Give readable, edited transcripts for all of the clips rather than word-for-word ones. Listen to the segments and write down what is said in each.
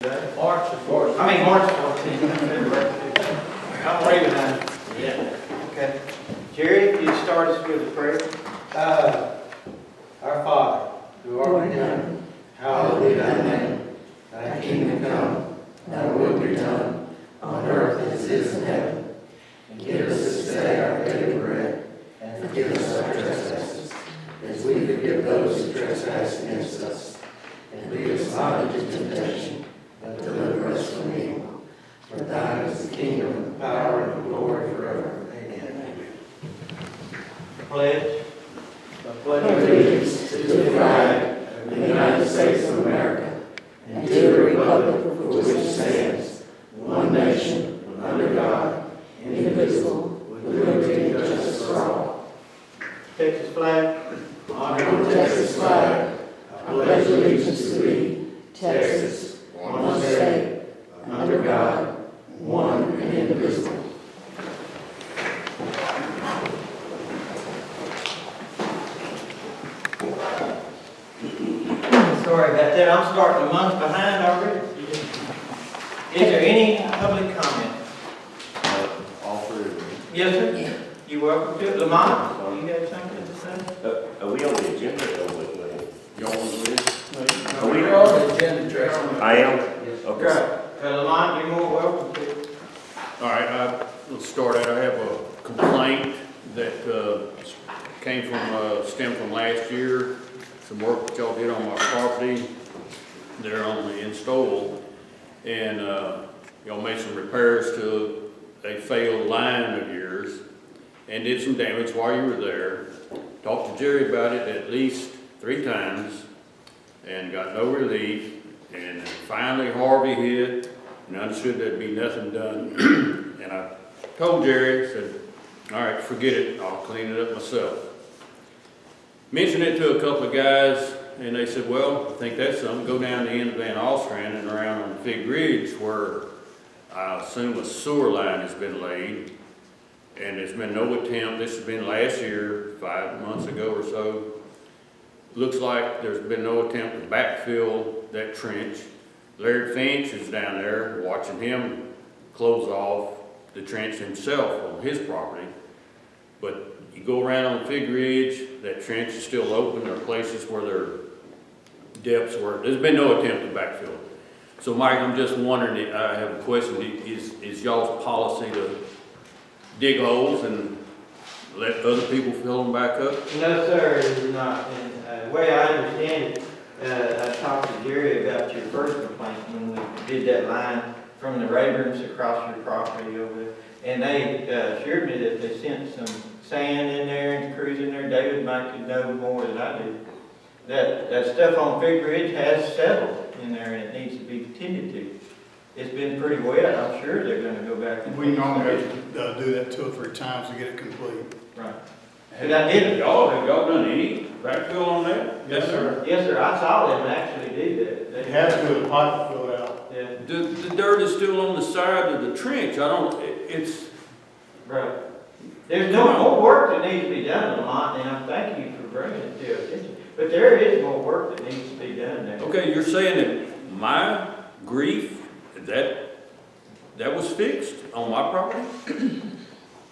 March the 14th. I mean, March 14th. I'm reading that. Yeah. Okay. Jerry, if you start us with a prayer. Our Father, who art in heaven, hallowed be thy name. Thy kingdom come, thy will be done, on earth as it is in heaven. And give us this day our daily bread, and forgive us our trespasses, as we forgive those who trespass against us. And lead us not into temptation, but deliver us from evil. For thine is the kingdom, the power, and the glory forever. Amen. Pledge. Allegiance to the flag of the United States of America and to the republic for which it stands, one nation, under God, indivisible, with liberty and justice for all. Texas flag. Honor the Texas flag. I pledge allegiance to thee, Texas, one state, under God, one and indivisible. Sorry about that. I'm starting a month behind already. Is there any public comment? All three of them. Yes, sir. You welcome to it. Lamont, you have something to say? Are we on the agenda or what? Y'all want to leave? Are we on the agenda, Tracy? I am? Yes. Okay. Right. Lamont, you're more welcome to it. All right, let's start out. I have a complaint that stemmed from last year. Some work that y'all did on my property there on the install, and y'all made some repairs to a failed line of yours and did some damage while you were there. Talked to Jerry about it at least 3 times and got no relief, and finally Harvey hit and understood there'd be nothing done. And I told Jerry, said, all right, forget it, I'll clean it up myself. Mentioned it to a couple of guys, and they said, well, I think that's something. Go down the end of Van Alstrand and around on Fig Ridge, where I assume a sewer line has been laid, and there's been no attempt. This has been last year, 5 months ago or so. Looks like there's been no attempt to backfill that trench. Larry Finch is down there watching him close off the trench himself on his property. But you go around on Fig Ridge, that trench is still open. There are places where there are depths where there's been no attempt to backfill. So Mike, I'm just wondering, I have a question. Is y'all's policy to dig holes and let other people fill them back up? No, sir, it is not. And the way I understand it, I talked to Jerry about your first complaint when we did that line from the Rayburn's across your property over there. And they assured me that they sent some sand in there and crews in there. David might could know more than I do. That stuff on Fig Ridge has settled in there, and it needs to be tended to. It's been pretty wet. I'm sure they're going to go back and We normally have to do that 2 or 3 times to get it complete. right. But I did. Have y'all done any backfill on that? Yes, sir. Yes, sir. I saw them actually do that. They have to with a pipe to fill it out. Yeah. The dirt is still on the side of the trench. It's Right. There's no more work that needs to be done, Lamont, and I thank you for bringing it to our attention. But there is more work that needs to be done there. okay. You're saying that my grief, that was fixed on my property?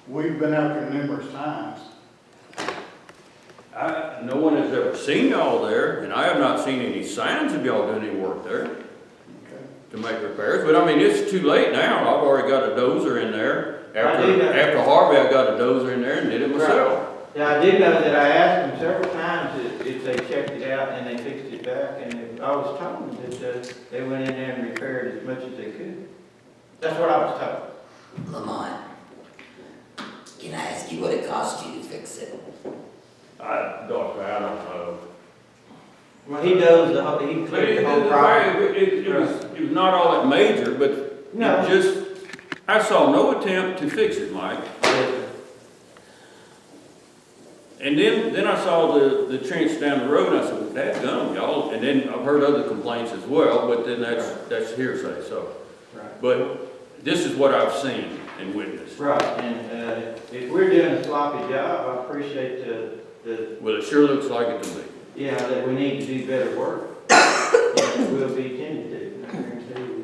We've been out there numerous times. No one has ever seen y'all there, and I have not seen any signs of y'all doing any work there Okay. to make repairs. But I mean, it's too late now. I've already got a dozer in there. After Harvey, I got a dozer in there and did it myself. Yeah, I do know that I asked them several times if they checked it out and they fixed it back, and I was told that they went in there and repaired as much as they could. That's what I was told. Lamont, can I ask you what it cost you to fix it? Doctor, I don't know. Well, he does the whole, he cleared the whole property. It was not all that major, but No. I saw no attempt to fix it, Mike. And then I saw the trench down the road, and I said, that's gum, y'all. And then I've heard other complaints as well, but then that's hearsay, so. Right. But this is what I've seen and witnessed. Right, and if we're doing a sloppy job, I appreciate the Well, it sure looks like it to me. yeah, that we need to do better work. And it will be tended to, I guarantee you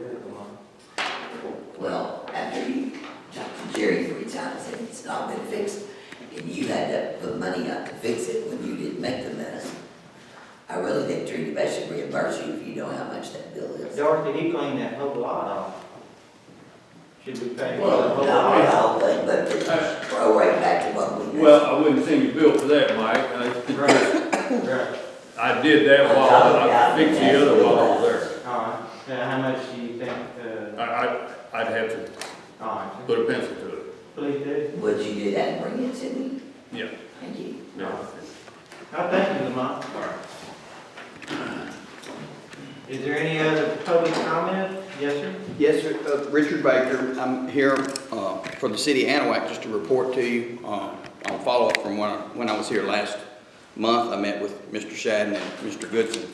times and it's not been fixed, and you had to put money up to fix it when you didn't make the mess. I really think Trinity should reimburse you if you know how much that bill is. Dorothy, he cleaned that whole lot off. Should we pay for the Well, whole Not lot? the whole thing, but throw right back to what we. Well, I wouldn't send you a bill for that, Mike. Right, right. I did that while I fixed the other while I was there. All right, how much do you think, I'd have to all right, put a pencil to it. please do. Would you do that and bring it to me? Yeah. Thank you. Yeah. Oh, thank you, Lamont. All right. Is there any other public comment? Yes, sir? Yes, sir. Richard Baker. I'm here for the city of Anahuac just to report to you. I'll follow up from when I was here last month. I met with Mr. Shadden and Mr. Goodson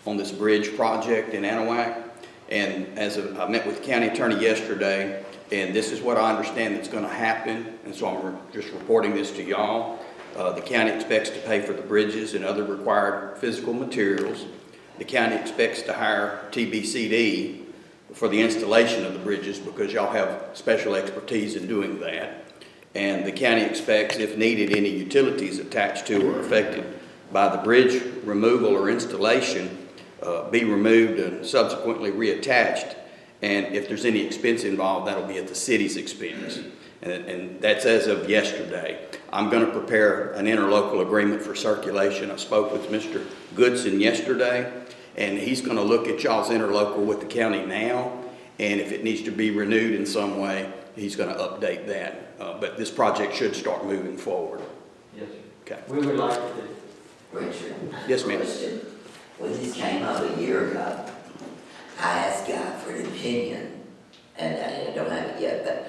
on this bridge project in Anahuac. And I met with the county attorney yesterday, and this is what I understand that's going to happen. And so I'm just reporting this to y'all. The county expects to pay for the bridges and other required physical materials. The county expects to hire TBCD for the installation of the bridges because y'all have special expertise in doing that. And the county expects, if needed, any utilities attached to or affected by the bridge removal or installation be removed and subsequently reattached. And if there's any expense involved, that'll be at the city's expense. And that's as of yesterday. I'm going to prepare an interlocal agreement for circulation. I spoke with Mr. Goodson yesterday, and he's going to look at y'all's interlocal with the county now, and if it needs to be renewed in some way, he's going to update that. But this project should start moving forward. Yes, sir. Okay. We would like to. Richard. Yes, ma'am. Question. When this came up a year ago, I asked God for an opinion, and I don't have it yet, but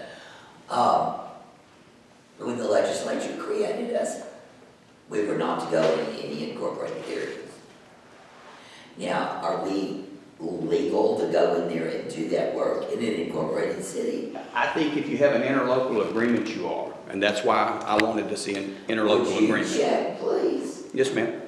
when the legislature created us, we were not to go in any incorporated areas. Now, are we legal to go in there and do that work in an incorporated city? I think if you have an interlocal agreement, you are, and that's why I wanted to see an interlocal Would you agreement. check, please? Yes, ma'am.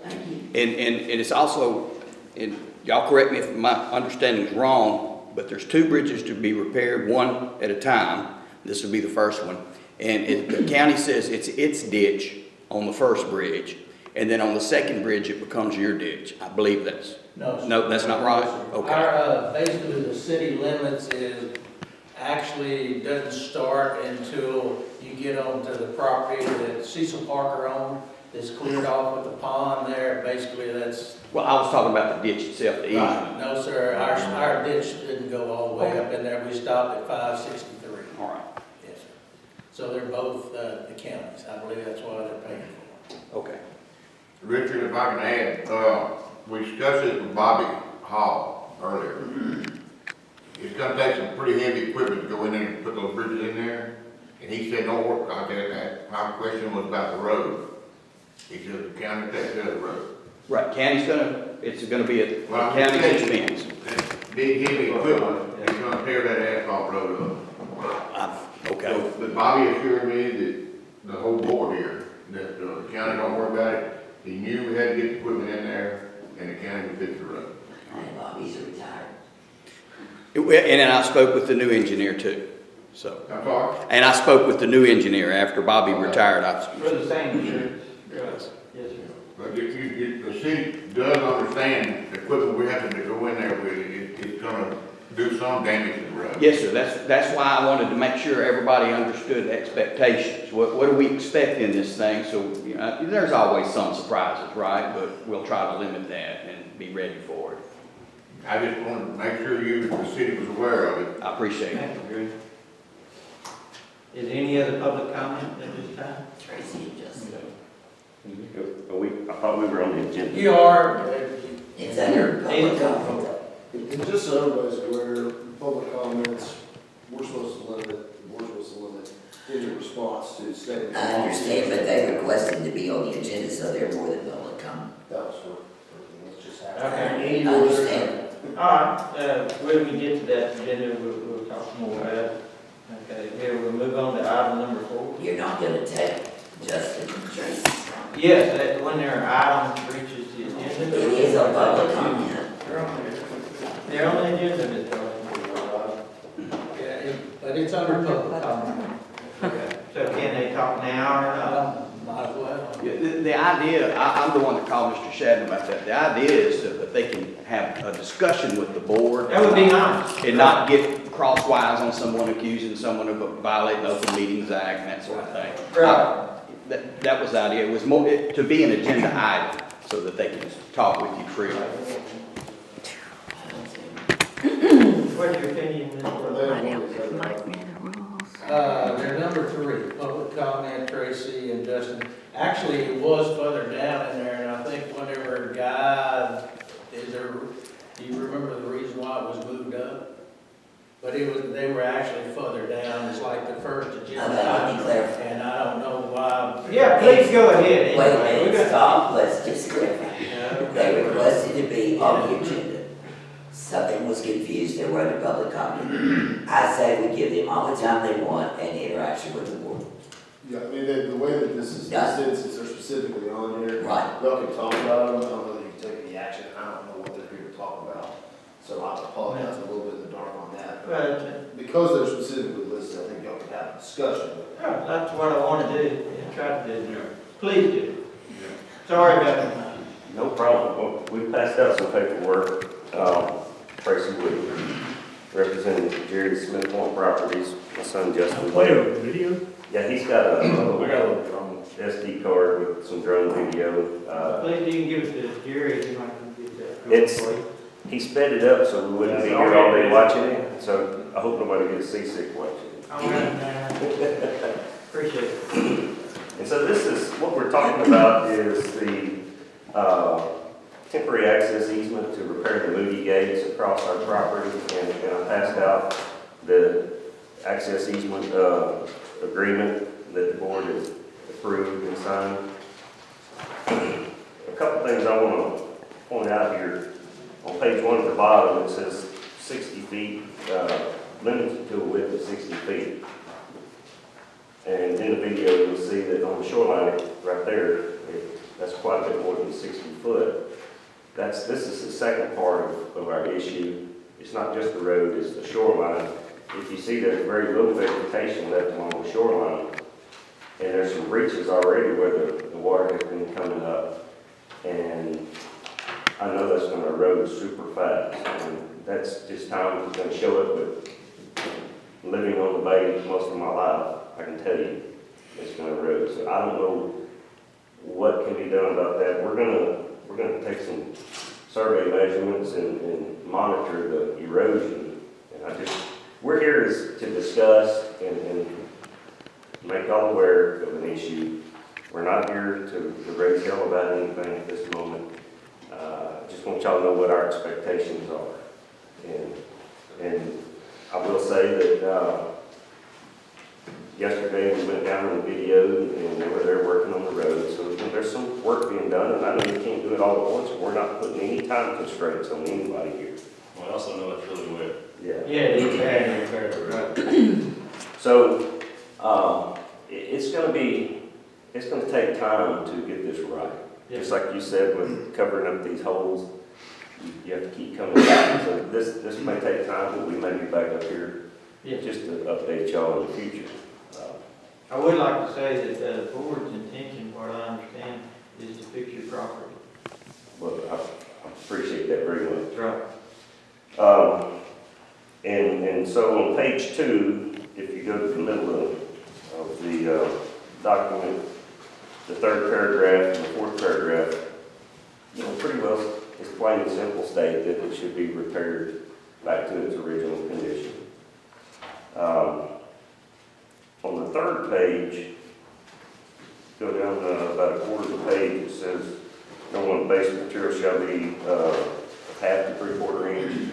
Thank you. And it's also, and y'all correct me if my understanding is wrong, but there's two bridges to be repaired, one at a time. This will be the first one. And the county says it's its ditch on the first bridge, and then on the second bridge, it becomes your ditch. I believe that's, no, that's not right? Okay. Our, basically, the city limits is actually doesn't start until you get onto the property that Cecil Parker owned. It's cleared off with the pond there. Basically, that's. Well, I was talking about the ditch itself, the easement. No, sir, our ditch didn't go all the way up in there. We stopped at 563. All right. Yes, sir. So they're both the counties. I believe that's why they're paying for it. Okay. Richard, if I can add, we discussed it with Bobby Hall earlier. It's gonna take some pretty heavy equipment to go in there and put those bridges in there. And he said, don't work like that. My question was about the road. He said, the county takes care of the road. Right, it's gonna be at Well, I'm county's saying, expense. that big heavy equipment, it's gonna tear that asphalt road up. Okay. But Bobby assured me that the whole board here, that the county don't worry about it. He knew we had to get the equipment in there, and the county would fix the road. And Bobby's retired. And then I spoke with the new engineer too, so. I'm sorry? And I spoke with the new engineer after Bobby retired. For the same insurance. Yes, sir. But if the city does understand the equipment we have to go in there with, it's gonna do some damage to the road. Yes, sir, that's why I wanted to make sure everybody understood expectations. What do we expect in this thing? So, you know, there's always some surprises, right? But we'll try to limit that and be ready for it. I just wanted to make sure the city was aware of it. I appreciate it. Thank you, Drew. Is there any other public comment at this time? Tracy and Justin. I thought we were on the agenda. You are, It's under public comment. And just so everybody's aware, public comments, we're supposed to limit any response to statements. I understand, but they requested to be on the agenda, so they're more than willing to come. That was for, let's just have. Okay. I understand. All right, when we get to that agenda, we'll talk more about it. Okay, here, we'll move on to item number 4. You're not gonna take Justin and Tracy's comment. Yes, when their item reaches the agenda. It is a public comment. They're on the agenda, Ms. Darling. yeah, but it's under public comment. the idea, I'm the one that called Mr. Shadden about that. The idea is that they can have a discussion with the board. That would be nice. And not get crosswise on someone accusing someone of violating the Open Meetings Act and that sort of thing. Right. That was the idea. It was more, to be an agenda item so that they can talk with you freely. What's your opinion, Mr. They're number 3, public comment, Tracy and Justin. Actually, it was further down in there, and I think whenever Guy, do you remember the reason why it was moved up? But they were actually further down, it's like the first agenda item, and I don't know why. Yeah, please go ahead. Wait a Anyway, we're minute, gonna- stop, let's just clarify. Yeah. They requested to be on the agenda. Something was confused, they were under public comment. I say we give them all the time they want and interaction with the board. Yeah, I mean, the way that this is, Yeah. since they're specifically on here, Right. y'all can talk about them, I don't know that you can take any action, I don't know what they're here to talk about. So I apologize a little bit in the dark on that. But, Because they're specifically listed, I think y'all can have a discussion. yeah, that's what I want to do, and try to do. Please do. Sorry about that. No problem. Well, we passed out some paperwork. Tracy Wood, representing Jerry Smith Point Properties, my son Justin. Video? Yeah, he's got a SD card with some drone video. Please, you can give it to Jerry, if you might get that. It's- He sped it up so we wouldn't be here all day watching it, so I hope nobody gets seasick watching it. All right, appreciate it. And so this is, what we're talking about is the temporary access easement to repair the Moody gates across our property. And I passed out the access easement agreement that the board has approved and signed. A couple things I want to point out here. On page 1 at the bottom, it says 60 feet, limited to a width of 60 feet. And in the video, you'll see that on the shoreline, right there, that's quite a bit more than 60 foot. This is the second part of our issue. It's not just the road, it's the shoreline. If you see, there's very little vegetation left along the shoreline. And there's some breaches already where the water has been coming up. And I know that's going to erode super fast. And that's just time it's going to show up with living on the bay most of my life. I can tell you it's going to erode. So I don't know what can be done about that. We're going to take some survey measurements and monitor the erosion. And we're here to discuss and make all aware of an issue. We're not here to raise hell about anything at this moment. Just want y'all to know what our expectations are. And I will say that yesterday we went down and videoed and they were there working on the road. So there's some work being done, and I know you can't do it all at once. We're not putting any time constraints on anybody here. Well, I also know it's really wet. Yeah. Yeah, it's bad, right. So it's going to take time to get this right. Just like you said, with covering up these holes, you have to keep coming back. So this may take time, but we may be back up here just to update y'all in the future. I would like to say that the board's intention, what I understand, is to fix your property. Well, I appreciate that very much. Right. And so on page 2, if you go to the middle of the document, the 3rd paragraph and the 4th paragraph, pretty well it's plain and simple state that it should be repaired back to its original condition. On the 3rd page, go down about a quarter of the page, it says no one base material shall be 1/2 to 3/4 inch.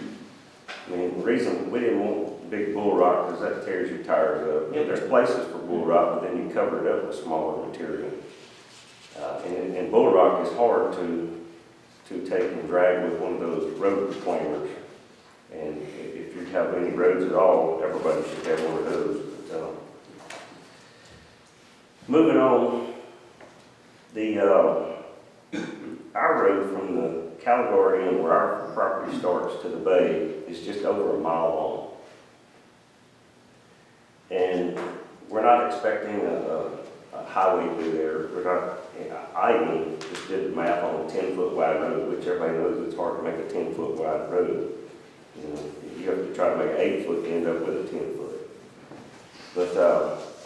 I mean, the reason we didn't want big bull rock because that tears your tires up. Yep. There's places for bull rock, but then you cover it up with smaller material. And bull rock is hard to take and drag with one of those road reclaimers. And if you have any roads at all, everybody should have one of those. But, moving on, our road from the Caligari where our property starts to the bay is just over a mile long. And we're not expecting a highway through there. We're not, I even just did the math on a 10-foot wide road, which everybody knows it's hard to make a 10-foot wide road. You know, you have to try to make an 8-foot to end up with a 10-foot. But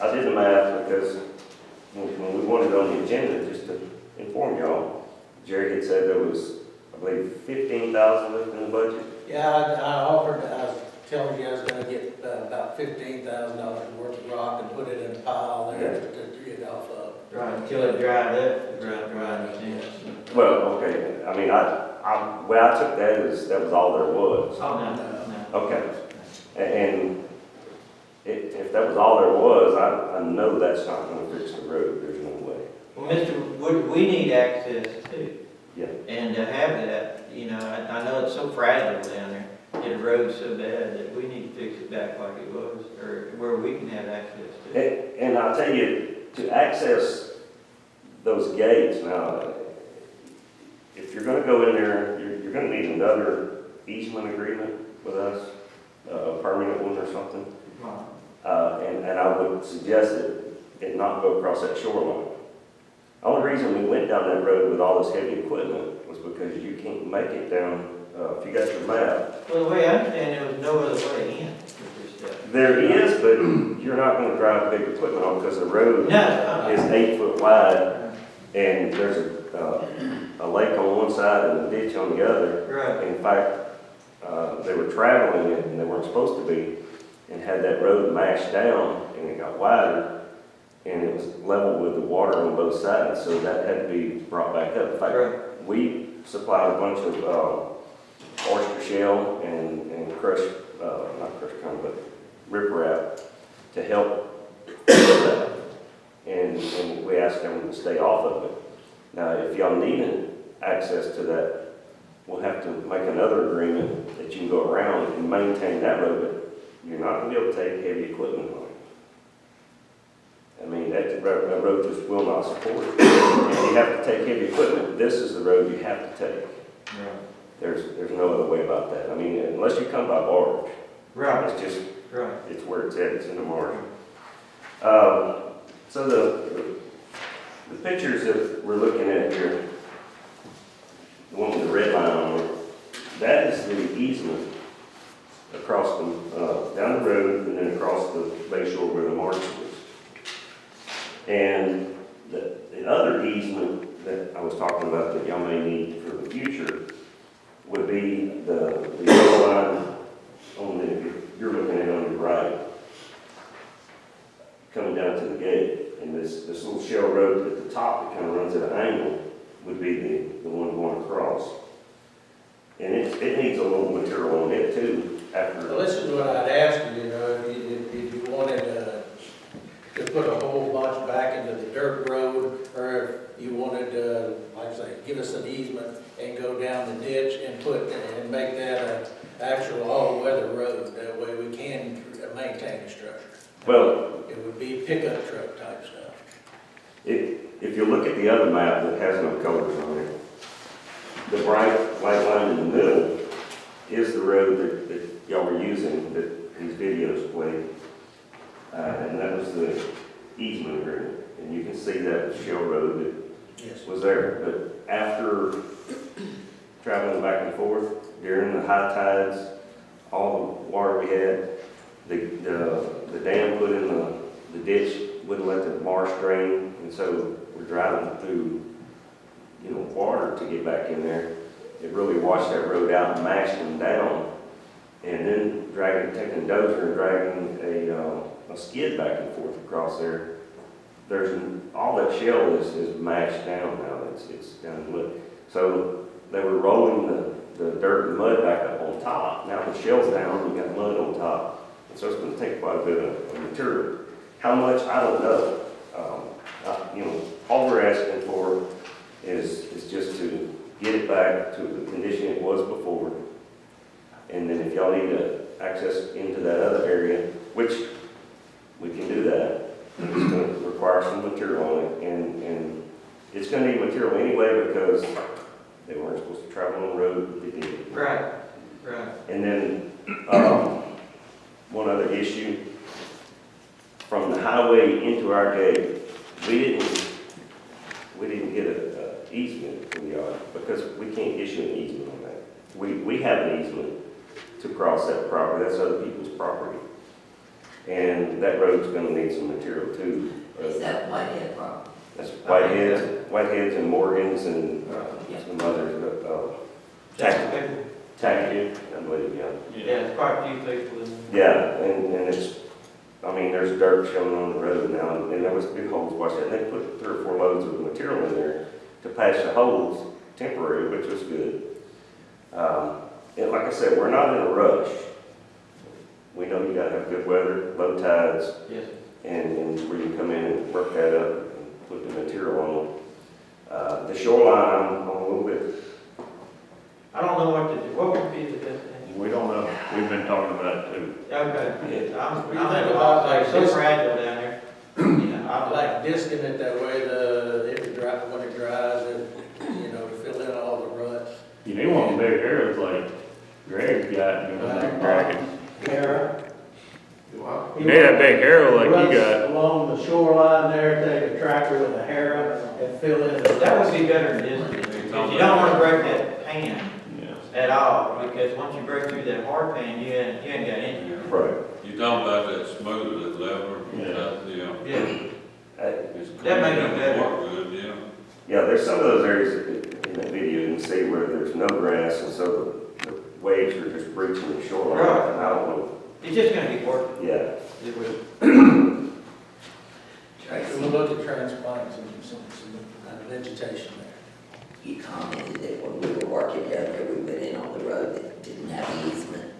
I did the math because when we wanted it on the agenda, just to inform y'all, Jerry had said there was, I believe, $15,000 left in the budget. Yeah, I offered, I was telling you I was gonna get about $15,000 worth of rock and put it in a pile there to get off of. Right, until it dried up, dry, understand? Well, okay, I mean, where I took that is, that was all there was. Oh, no. Okay, and if that was all there was, I know that's not gonna fix the road, there's no way. Well, Mr. Wood, we need access too. Yeah. And to have that, you know, I know it's so fragile down there. It erodes so bad that we need to fix it back like it was, or where we can have access to it. And I'll tell you, to access those gates now, if you're gonna go in there, you're gonna need another easement agreement with us, a permanent one or something. And I would suggest that it not go across that shoreline. The only reason we went down that road with all this heavy equipment was because you can't make it down, if you got your map. Well, the way I understand it, there was no other way in with this stuff. There is, but you're not gonna drive big equipment on because the road No. is 8 foot wide and there's a lake on one side and a ditch on the other. Right. In fact, they were traveling it and they weren't supposed to be, and had that road mashed down and it got wider and it was level with the water on both sides, so that had to be brought back up. In fact, we supplied a bunch of oyster shell and crushed, not crushed cone, but riprap to help with that. And we asked them to stay off of it. Now, if y'all need access to that, we'll have to make another agreement that you can go around and maintain that road, but you're not gonna be able to take heavy equipment on it. I mean, that road just will not support it. If you have to take heavy equipment, this is the road you have to take. Right. There's no other way about that. I mean, unless you come by barge. Right. It's just, Right. it's where it's at, it's in the margin. So the pictures that we're looking at here, the one with the red line on it, that is the easement across the, down the road and then across the bay shore where the marsh is. And the other easement that I was talking about that y'all may need for the future would be the yellow line on the, you're looking at on your right, coming down to the gate. And this little shell road at the top that kind of runs at an angle would be the one going across. And it needs a little material on it too after. Well, this is what I'd ask you, you know, if you wanted to put a whole bunch back into the dirt road, or if you wanted to, like I say, give us an easement and go down the ditch and make that an actual all-weather road. That way we can maintain the structure. Well, it would be pickup truck type stuff. If you look at the other map that has no colors on it, the bright white line in the middle is the road that y'all were using that these videos played. And that was the easement agreement. And you can see that shell road that was there. But after traveling back and forth during the high tides, all the water we had, the dam put in the ditch wouldn't let the marsh drain, and so we're driving through, you know, water to get back in there. It really washed that road out and mashed them down, and then taking a dozer and dragging a skid back and forth across there. All that shell is mashed down now. It's down in mud. So they were rolling the dirt and mud back up on top. Now the shell's down, you got mud on top. So it's going to take quite a bit of material. How much, I don't know. You know, all we're asking for is just to get it back to the condition it was before. And then if y'all need to access into that other area, which we can do that, it's going to require some material on it. And it's going to need material anyway because they weren't supposed to travel on the road, but they did. Right. And then one other issue, from the highway into our gate, we didn't get a easement from y'all, because we can't issue an easement on that. We have an easement to cross that property, that's other people's property. And that road's gonna need some material too. Is that Whitehead property? That's Whiteheads and Morgans and some others, Tackett, I believe, yeah. Yeah, it's quite a few people in there. Yeah, and it's, I mean, there's dirt showing on the road now, and there was big holes washed out. They put 3 or 4 loads of material in there to patch the holes temporary, which was good. And like I said, we're not in a rush. We know you gotta have good weather, low tides, Yes. and we can come in and work that up and put the material on. The shoreline, I'm a little bit, I don't know what to do. What would be the best thing? We don't know, we've been talking about it too. Okay, yeah, What do you think about like so this? fragile down there. Yeah, I like disking it that way, if it dry, when it dries, to fill in all the ruts. You need one big arrows like Greg's got, you know, like dragon. Kara? You need that big arrow like you got. Along the shoreline there, take a tractor with a harrow and fill in the. that would be better than this. But you don't want to break that pan at all, because once you break through that hard pan, you ain't got any. right. You talking about that smooth, that level? Yeah. Yeah, It's That may be clean, better. work good, yeah. Yeah, there's some of those areas in that video you can see where there's no grass, and so the waves are just breaching the shoreline. Right. And I don't know, it's just gonna be work. yeah. It will. We'll look at transplants and some vegetation there. You commented that when we were working down there, we went in on the road that didn't have an easement.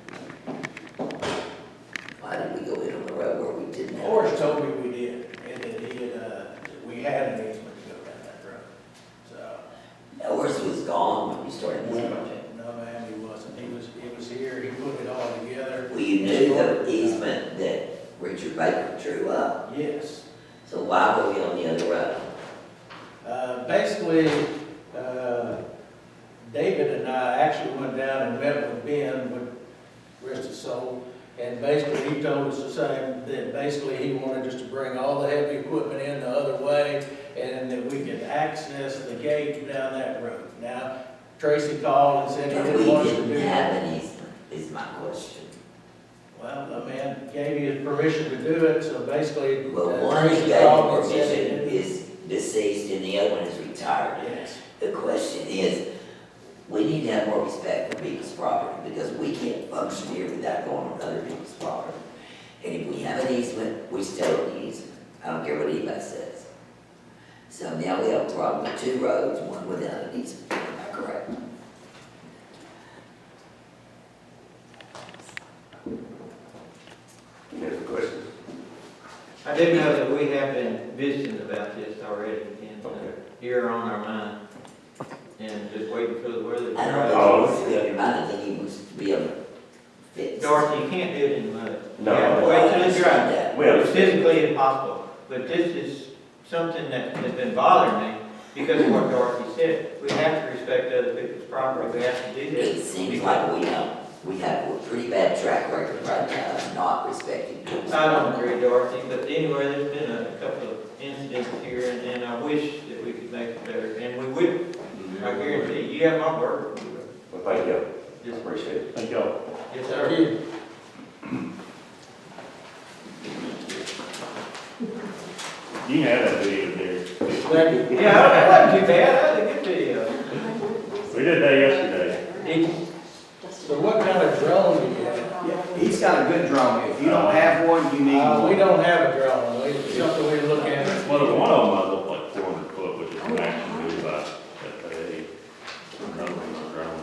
Why did we go in on the road where we didn't have? Horace told me we did, and that we had an easement to go down that road, so. Ours was gone when we started this project. No, ma'am, he wasn't, he was here, he put it all together. Well, you knew the easement that Richard Baker drew up, Yes. so why were we on the other road? Basically, David and I actually went down and met with Ben, with rest his soul, and basically he told us the same, that basically he wanted us to bring all the heavy equipment in the other way, and that we could access the gate down that road. Now, Tracy called and said he But didn't we want us to didn't do have that. an easement, is my question. Well, the man gave you his permission to do it, so basically, Well, one Tracy gave called and said permission he didn't. is deceased and the other one is retired. Yes. The question is, we need to have more respect for people's property, because we can't function here without going on other people's property. And if we have an easement, we still have an easement. I don't care what anybody says. So now we have a problem with 2 roads, one without an easement. Am I correct? Any other questions? I do know that we have been visiting about this already, and here on our mind, and just waiting for the weather to I dry. don't think he was to be able to fix. Dorothy, you can't do it in mud. No. You have to wait till it's dry. That. We It's understand. physically impossible, but this is something that has been bothering me because of what Dorothy said. We have to respect other people's property, we have to do It this. seems like we have a pretty bad track record right now of not respecting people's I don't property. agree, Dorothy, but anyway, there's been a couple of incidents here, and I wish that we could make it better, and we will. I guarantee you, you have my word. Well, thank you. Yes, Appreciate it. Thank y'all. yes, Thank sir. you. You can have that video there. Thank you. Yeah, that wasn't too bad, that was a good video. We did that yesterday. Did you? So what kind of drone do you have? He's got a good drone. If you don't have one, you need We one. don't have a drone, it's something we look at. Well, one of them I look like 400 foot, which is an action do by FAA. Another one's around.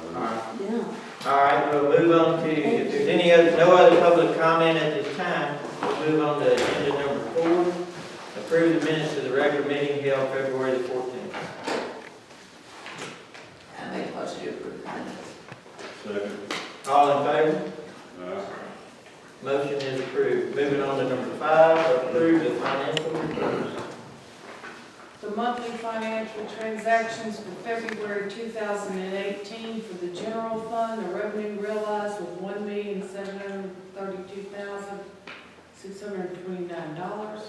All right, we'll move on to, if there's any other, no other public comment at this time, we'll move on to agenda number 4. Approve the minutes of the regular meeting held February the 14th. I make much to approve the minutes. Second. All in favor? Motion is approved. Moving on to number 5, approve the financial reports. The monthly financial transactions for February 2018 for the general fund, the revenue realized was $1,732,629.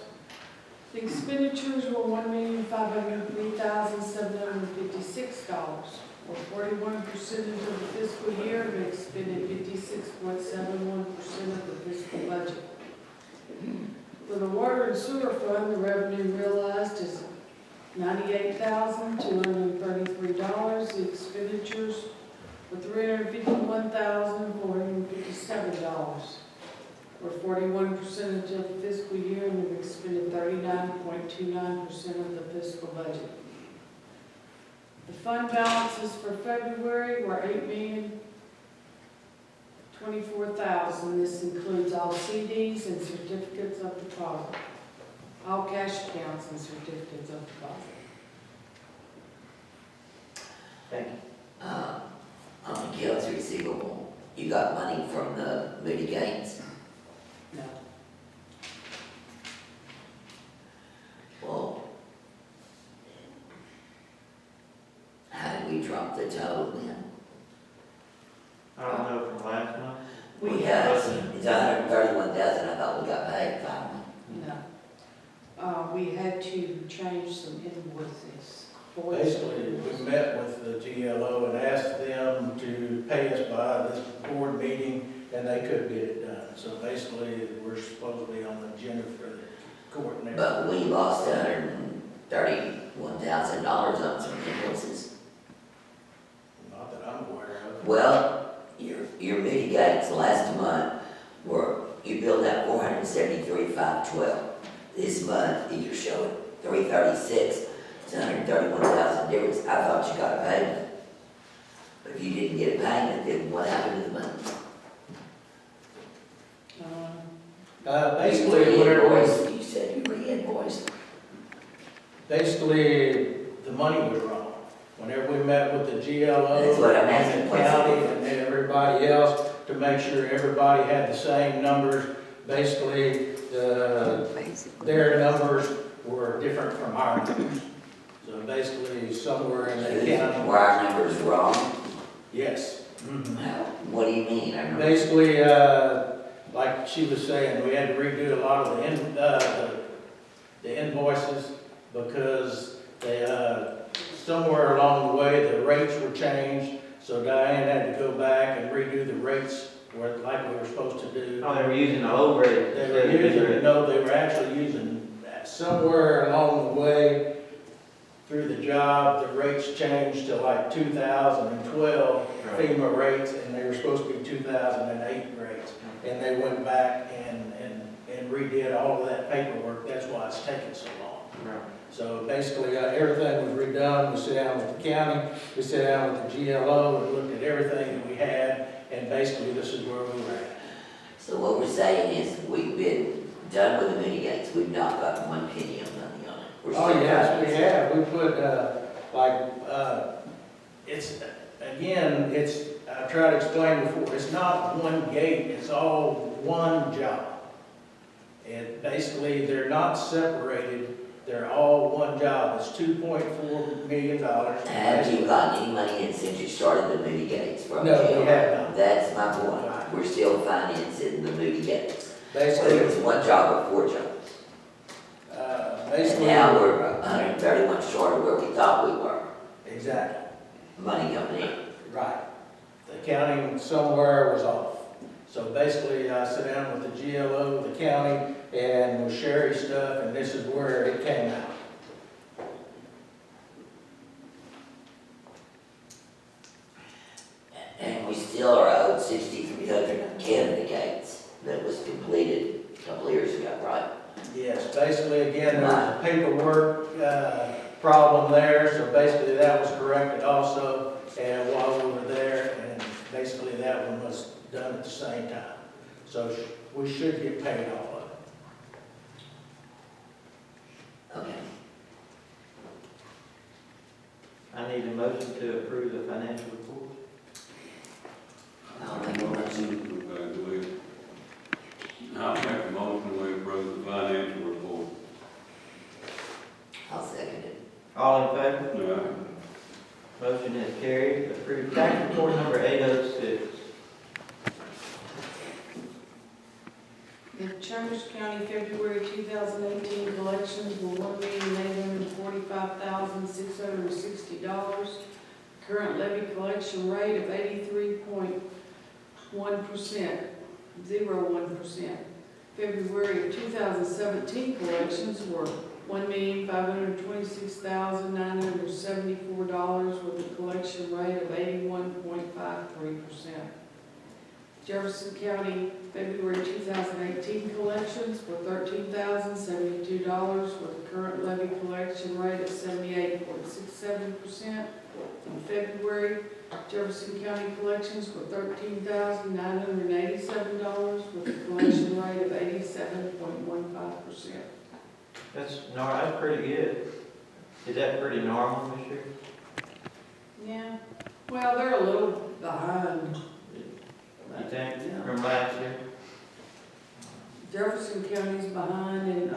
The expenditures were $1,503,756, or 41% of the fiscal year, and expended 56.71% of the fiscal budget. For the water and sewer fund, the revenue realized is $98,233. The expenditures were $351,457, or 41% of the fiscal year, and we've expended 39.29% of the fiscal budget. The fund balances for February were $8,024,000. This includes all CDs and certificates of deposit, all cash accounts and certificates of deposit. Thank you. On accounts receivable, you got money from the Moody Gates? No. Well, how did we drop the total then? I don't know from last month. We got, it's $131,000, I thought we got paid finally. No. We had to change some invoices. Basically, we met with the GLO and asked them to pay us by this board meeting, and they couldn't get it done. So basically, we're supposedly on the agenda for the court and But everything. we lost $131,000 on some invoices. Not that I'm aware of. Well, your Moody Gates last month you billed out $473,512. This month, you're showing $336. It's $131,000 difference. I thought you got a payment. But if you didn't get a payment, then what happened to the money? Basically, You whatever, re-invoiced, you said you re-invoiced. basically, the money was wrong. Whenever we met with the GLO That's what I'm asking. and the county and everybody else to make sure everybody had the same numbers, basically, their numbers were different from our numbers. So basically, somewhere in the county. Were our numbers wrong? Yes. Mhm. What do you mean? Basically, like she was saying, we had to redo a lot of the invoices because they, somewhere along the way, the rates were changed. So Diane had to go back and redo the rates like we were supposed to do. Oh, they were using the old rate. They were using, no, they were actually using, somewhere along the way through the job, the rates changed to like 2012 FEMA rates, and they were supposed to be 2008 rates. And they went back and redid all of that paperwork. That's why it's taking so long. Right. So basically, everything was redone. We sat down with the county, we sat down with the GLO and looked at everything that we had, and basically this is where we were at. So what we're saying is we've been done with the Moody Gates. We've not got 1 penny of money on it. We're Oh, still yes, trying we to- have. We put, it's, again, I tried to explain before, it's not one gate, it's all one job. And basically, they're not separated, they're all one job. It's $2.4 million. Have you gotten any money in since you started the Moody Gates from No, jail? we have not. That's my point. We're still financing the Moody Gates. Whether Basically, it's one job or 4 jobs. And basically. now we're 131 short of where we thought we were. Exactly. Money coming in. Right. The counting somewhere was off. So basically, I sat down with the GLO, the county, and with Sherry stuff, and this is where it came out. And we still are owed 6,300 on Canada Gates that was completed a couple of years ago, right? Yes, basically, again, there was a paperwork problem there, so basically that was corrected also, and while we were there, and basically that one was done at the same time. So we should get paid all of it. Okay. I need a motion to approve the financial report. I'll make a motion. I'll make a motion we approve the financial report. I'll second it. All in favor? Yeah. Motion is carried. Approve tax report number 806. The Chairman Chambers County February 2018 collections were $1,845,660. Current levy collection rate of 83.1%, 01%. February of 2017 collections were $1,526,974 with a collection rate of 81.53%. Jefferson County February 2018 collections were $13,072 with a current levy collection rate of 78.67%. In February, Jefferson County collections were $13,987 with a collection rate of 87.15%. That's pretty good. Is that pretty normal this year? Yeah, well, they're a little behind. You think, from last year? Jefferson County's behind and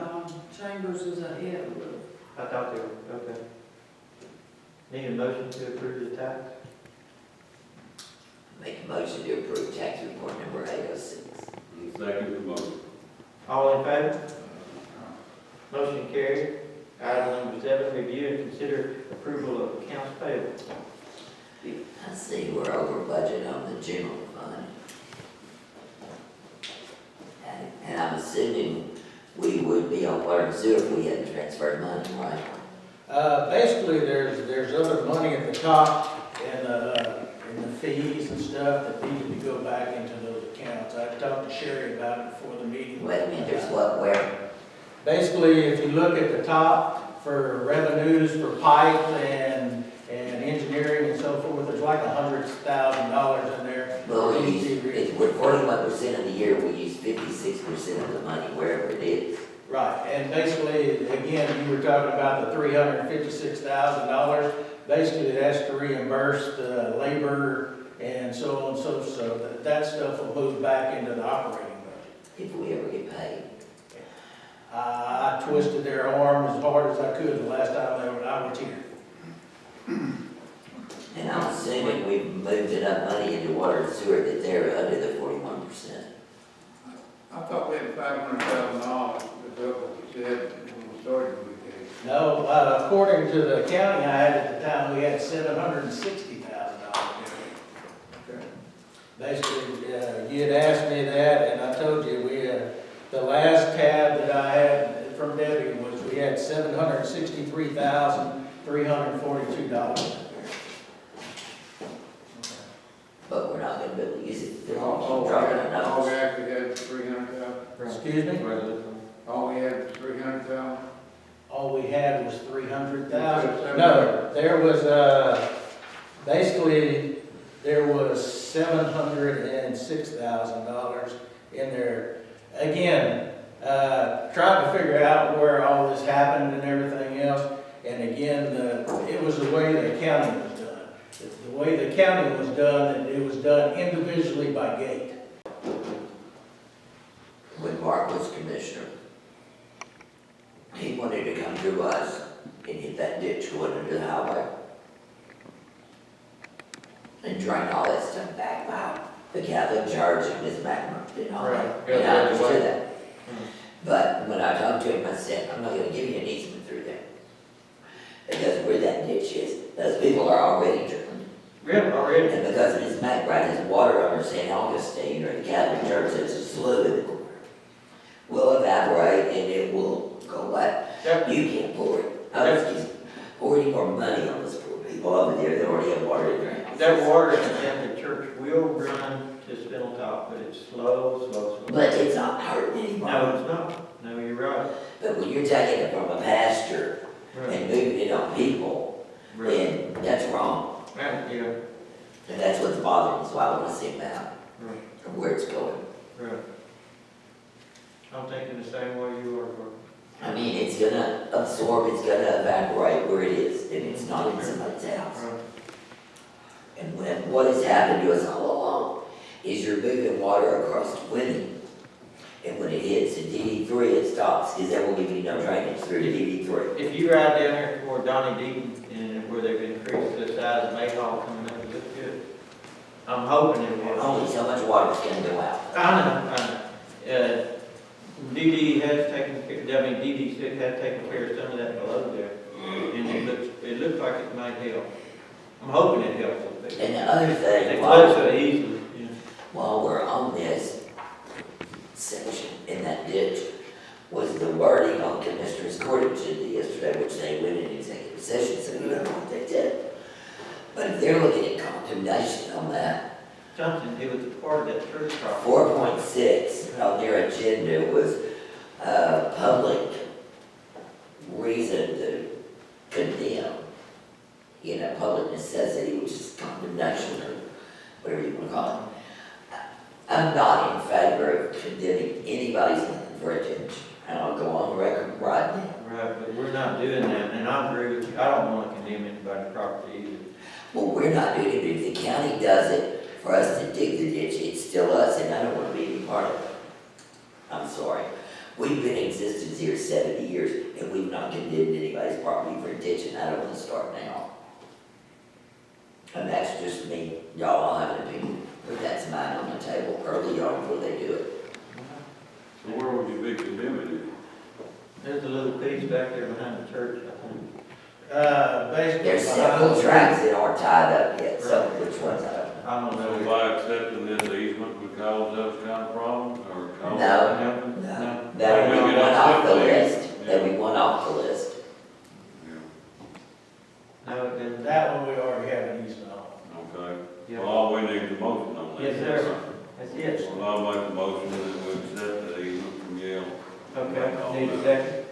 Chambers is ahead a little. I thought they were, okay. Need a motion to approve the tax? Make a motion to approve tax report number 806. Second the motion. All in favor? Motion carried. Item number 7, review and consider approval of accounts payable. I see we're over budget on the general fund. And I'm assuming we would be on water and sewer if we hadn't transferred money, right? Basically, there's other money at the top and the fees and stuff that needed to go back into those accounts. I talked to Sherry about it before the meeting. Wait a minute, there's what, where? Basically, if you look at the top for revenues for pipe and engineering and so forth, there's like $100,000 in there. Well, we're 41% of the year, we use 56% of the money wherever it is. Right, and basically, again, you were talking about the $356,000. Basically, that's to reimburse the labor and so on, so that stuff will move back into the operating budget. If we ever get paid. I twisted their arm as hard as I could the last time I was here. And I'm assuming we've moved enough money into water and sewer that they're under the 41%. I thought we had $500,000, that's what you said when we started with the case. No, according to the accounting I had at the time, we had $760,000. Basically, you had asked me that, and I told you the last tab that I had from Debbie was we had $763,342. But we're not gonna be able to use it. They're All all we dropping had- our all we nose. actually had was 300,000. Excuse me? All we had was 300,000. All we had was 300,000. No, there was, basically, there was $706,000 in there. Again, trying to figure out where all this happened and everything else. And again, it was the way the accounting was done. The way the accounting was done, it was done individually by gate. When Mark was commissioner, he wanted to come to us and hit that ditch going into the highway. And drain all that stuff back out. The Catholic Church and Miss Magma and all that. And I understood that. But when I talked to him, I said, I'm not gonna give you an easement through there. Because where that ditch is, those people are already driven. Really, already? And because Miss McBride has water under St. Augustine, or the Catholic Church, there's a slough in the corner. Will evaporate and it will go away. Yep. You can't pour it. Others pour any more money on those poor people over there that already have water in their house. That water at the church will run to Spindletop, but it's slow. But it's not hurting anybody. No, it's not. No, you're right. But when you're taking it from a pasture Right. and moving it on people, Right. then that's wrong. Right, yeah, And that's what's bothering me, so I want to see a map right, of where it's going. right. I'm thinking the same way you are, Bert. I mean, it's gonna absorb, it's gonna evaporate where it is, and it's not in somebody's house. Right. And what has happened to us all along is you're moving water across to Winnie. And when it hits the DD3, it stops, because that will give you no drainage through the DD3. If you ride down there toward Donnie Deaton, and where they've increased the size of Mayhall coming up, it looks good. I'm hoping it will. Only so much water's gonna go out. I know. DD has taken care, I mean, DD has taken care of some of that below there. And it looks like it might help. I'm hoping it helps a bit. And the other thing, It floods so easily, while we're on this section in that ditch, was the wording on Commissioner's Court agenda yesterday, which they went in executive session, so you don't know what they did. But if they're looking at condemnation on that, Something, it was a part of that church property. 4.6 on their agenda was, public reason to condemn. You know, public necessity, which is condemnation or whatever you want to call it. I'm not in favor of condemning anybody's land for a ditch. And I'll go on record right now. Right, but we're not doing that, and I agree with you. I don't want to condemn anybody's property either. Well, we're not doing it, but if the county does it for us to dig the ditch, it's still us, and I don't want to be any part of it. I'm sorry. We've been in existence here 70 years, and we've not condemned anybody's property for a ditch, and I don't want to start now. And that's just me. Y'all all have an opinion, but that's mine on the table early on before they do it. So where would you be condemning it? There's a little piece back there behind the church, I think. Basically. There's several tracks that aren't tied up yet, so which ones I don't know. I don't So know. by accepting this easement would cause those kind of problems, or cause? No, that'll be one off the list. That'll be one off the list. No, it didn't. That one we already have an easement on. Okay, Yeah. well, all we need is a motion on that. Yes, sir. That's it. Well, I'll make a motion that we accept the easement from Yale. Okay, need a second?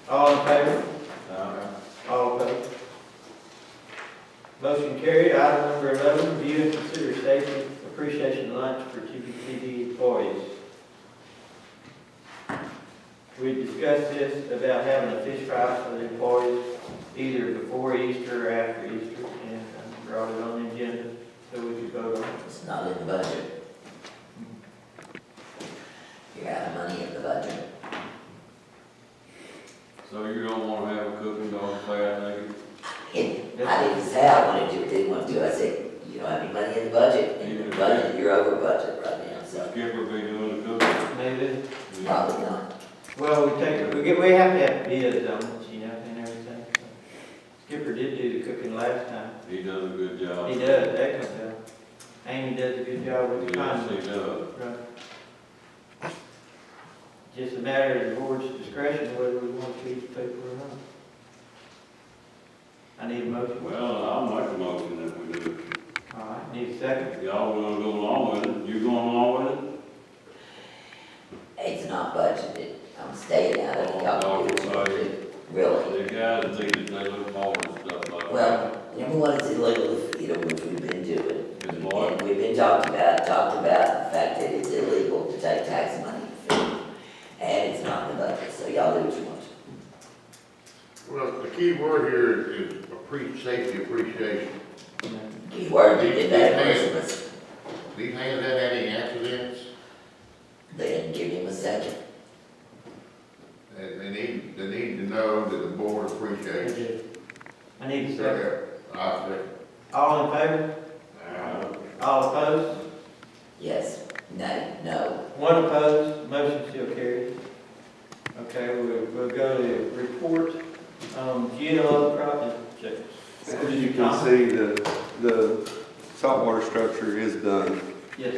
All in favor? All opposed? Motion carried. Item number 11, review and consider safety appreciation lunch for TPTD employees. We discussed this about having a fish fry for the employees either before Easter or after Easter, and brought it on the agenda so we could vote on it. It's not in the budget. You're out of money in the budget. So you don't wanna have a cooking dog fair, I I didn't say I wanted to or didn't want to. I said, you don't have any money in the budget. In the budget, you're over budget right now, think? so Skipper be doing the cooking? Maybe. probably not. Well, we have to have bids on it, you know, and everything. So. Skipper did do the cooking last time. He does a good job. He does, excellent job. Amy does a good job with the Yes, condiments. he does. Right. Just a matter of the board's discretion whether we want to feed people or not. I need a motion. Well, I'll make a motion that we do it. All right, need a second. Y'all wanna go along with it? You going along with it? It's not budgeted. I'm staying out of it. Y'all can do what you want to. Really. The guys that think that they look forward to stuff like that. Well, number one, it's illegal to feed them, which we've been doing. It's what? And we've been talking about the fact that it's illegal to take tax money to feed them. And it's not in the budget, so y'all do what you want to. Well, the key word here is safety appreciation. Key word, you did that Christmas. These hands had any accidents, They didn't give him a second. and they need to know that the board appreciates. I need a second. I said, All in favor? All opposed? Yes, no. One opposed, motion still carried. Okay, we'll go to report, GLO project. As you can see, the saltwater structure is done. Yes.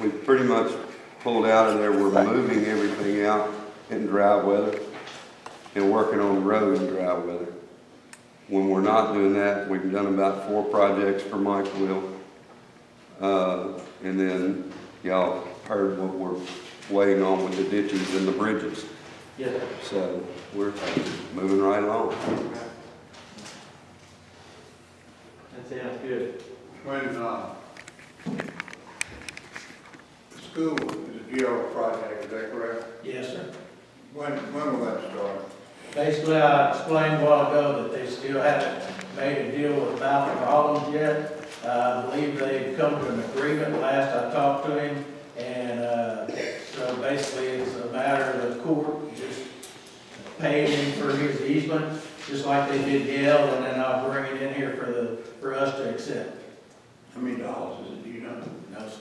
We pretty much pulled out of there. We're moving everything out in dry weather and working on the road in dry weather. When we're not doing that, we've done about 4 projects for Mike Will. And then y'all heard what we're waiting on with the ditches and the bridges. Yes. So we're moving right along. That sounds good. When, school is a GL project, is that correct? Yes, sir. When will that start? Basically, I explained a while ago that they still haven't made a deal with Balfour Collins yet. I believe they've come to an agreement last I talked to him, and so basically it's a matter of the court just paying him for his easement, just like they did Yale, and then I'll bring it in here for us to accept. How many dollars is it, do you know? No, sir.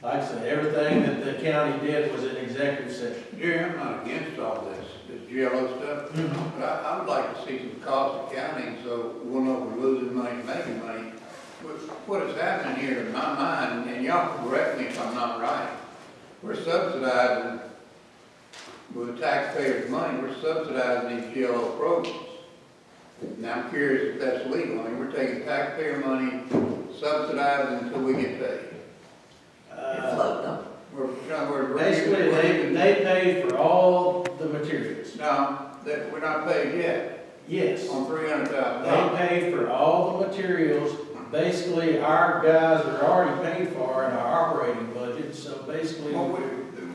Like I said, everything that the county did was in executive session. Jerry, I'm not against all this GLO stuff, but I would like to see some cost accounting, so we'll know if we're losing money, making money. What is happening here in my mind, and y'all can correct me if I'm not right, we're subsidizing, with taxpayers' money, we're subsidizing these GLO programs. Now, I'm curious if that's legal. I mean, we're taking taxpayer money, subsidizing until we get paid. Float them. We're Basically, they paid for all the materials. No, that, we're not paid yet Yes. on $300,000. They paid for all the materials. Basically, our guys are already paid for in our operating budget, so basically. Well,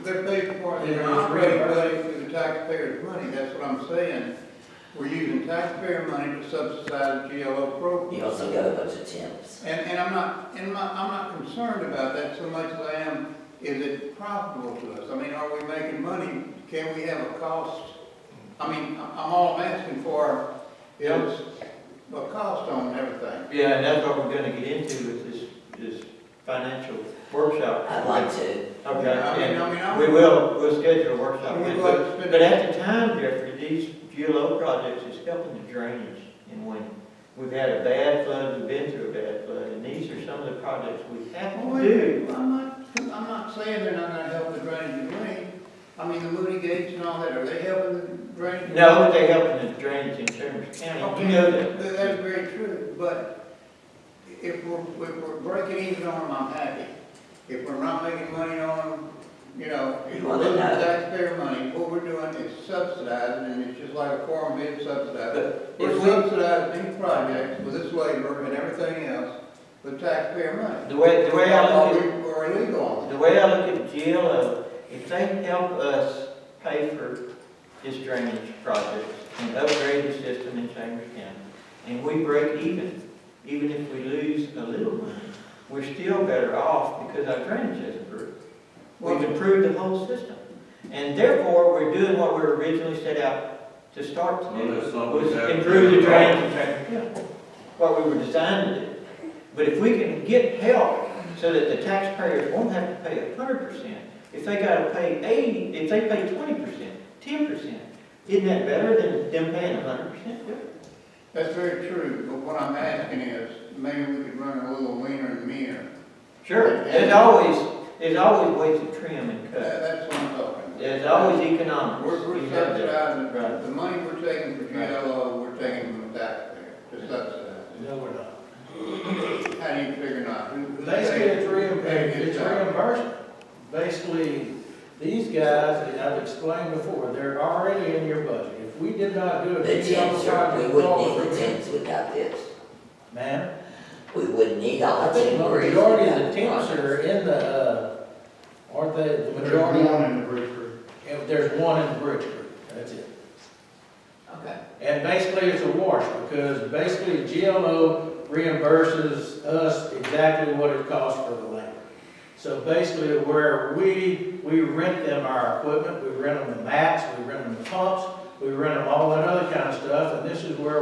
they're paid for It in is our operating reimbursed. budget through the taxpayers' money. That's what I'm saying. We're using taxpayer money to subsidize GLO programs. You also got a bunch of temps. And I'm not concerned about that so much as I am, is it profitable to us? I mean, are we making money? Can we have a cost? I mean, all I'm asking for is a cost on everything. Yeah, and that's what we're gonna get into with this financial workshop. I'd like to. Okay, I mean, and we'll schedule a workshop. We will have to spend But at the time, Jeffrey, these GLO projects is helping the drainage in Winnie. We've had a bad flood, we've been through a bad flood, and these are some of the projects we have to do. I'm not saying they're not gonna help the drainage in Winnie. I mean, the Moody Gates and all that, are they helping the drainage? No, but they're helping the drainage in Seabreeze County, Okay, you know that. That's very true, but if we're breaking even on them, I'm happy. If we're not making money on them, you know, if we're losing taxpayer money, what we're doing is subsidizing, and it's just like a farm being subsidized. But We're if we, subsidizing these projects with this labor and everything else with taxpayer money. the way I look at Or illegal on The way I look at GLO, if they help us pay for this drainage project and upgrade the system in Chambers County, and we break even if we lose a little money, we're still better off because our drainage has improved. We've improved the whole system. And therefore, we're doing what we were originally set out to start to Well, do, that's not was what's happening. improve the drainage in Chambers County. What we were designed to do. But if we can get help so that the taxpayers won't have to pay 100%. If they gotta pay 80, if they pay 20%, 10%, isn't that better than them paying 100%? That's very true, but what I'm asking is, maybe we could run a little leaner and meaner. Sure, there's always ways to trim and cut. That's what I'm talking about. There's always economics. We're You have that. subsidizing, Right. the money we're taking for GLO, we're taking from the taxpayer to subsidize. No, we're not. How do you figure not? Basically, it's reimbursement. Basically, these guys, and I've explained before, they're already in your budget. If we did not do a The temps, sir, we wouldn't need the temps without this. Ma'am? We wouldn't need all I the think the temporaries. majority of the without temps projects. are in the, aren't they, the There's majority? one in the bridge crew. If there's one in the bridge crew, that's it. Okay. And basically, it's a wash, because basically GLO reimburses us exactly what it costs for the labor. So basically, where we rent them our equipment, we rent them the mats, we rent them the pumps, we rent them all that other kind of stuff, and this is where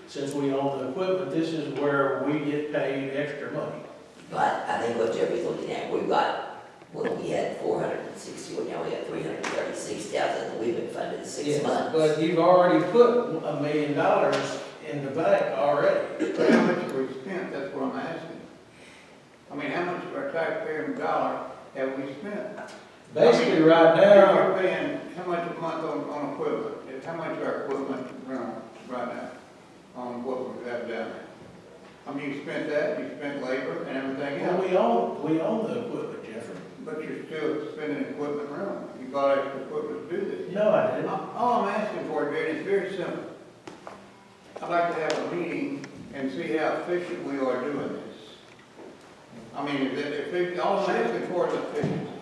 since we own the equipment, this is where we get paid extra money. But I think what Jeffrey's looking at, we've got, well, we had 460, well, now we got 336,000, and we've been funded 6 Yes, months. but you've already put $1 million in the bank already. But how much have we spent? That's what I'm asking. I mean, how much of our taxpayer dollar have we spent? Basically, right now, You're paying how much a month on equipment? How much of our equipment run right now on what we have down there? I mean, you spent that, you spent labor and everything well, else, we own the equipment, Jeffrey. but you're still spending equipment around. You bought extra equipment to do this. No, I didn't. All I'm asking for, Jerry, is very simple. I'd like to have a meeting and see how efficient we are doing this. I mean, all I'm asking for is efficiency.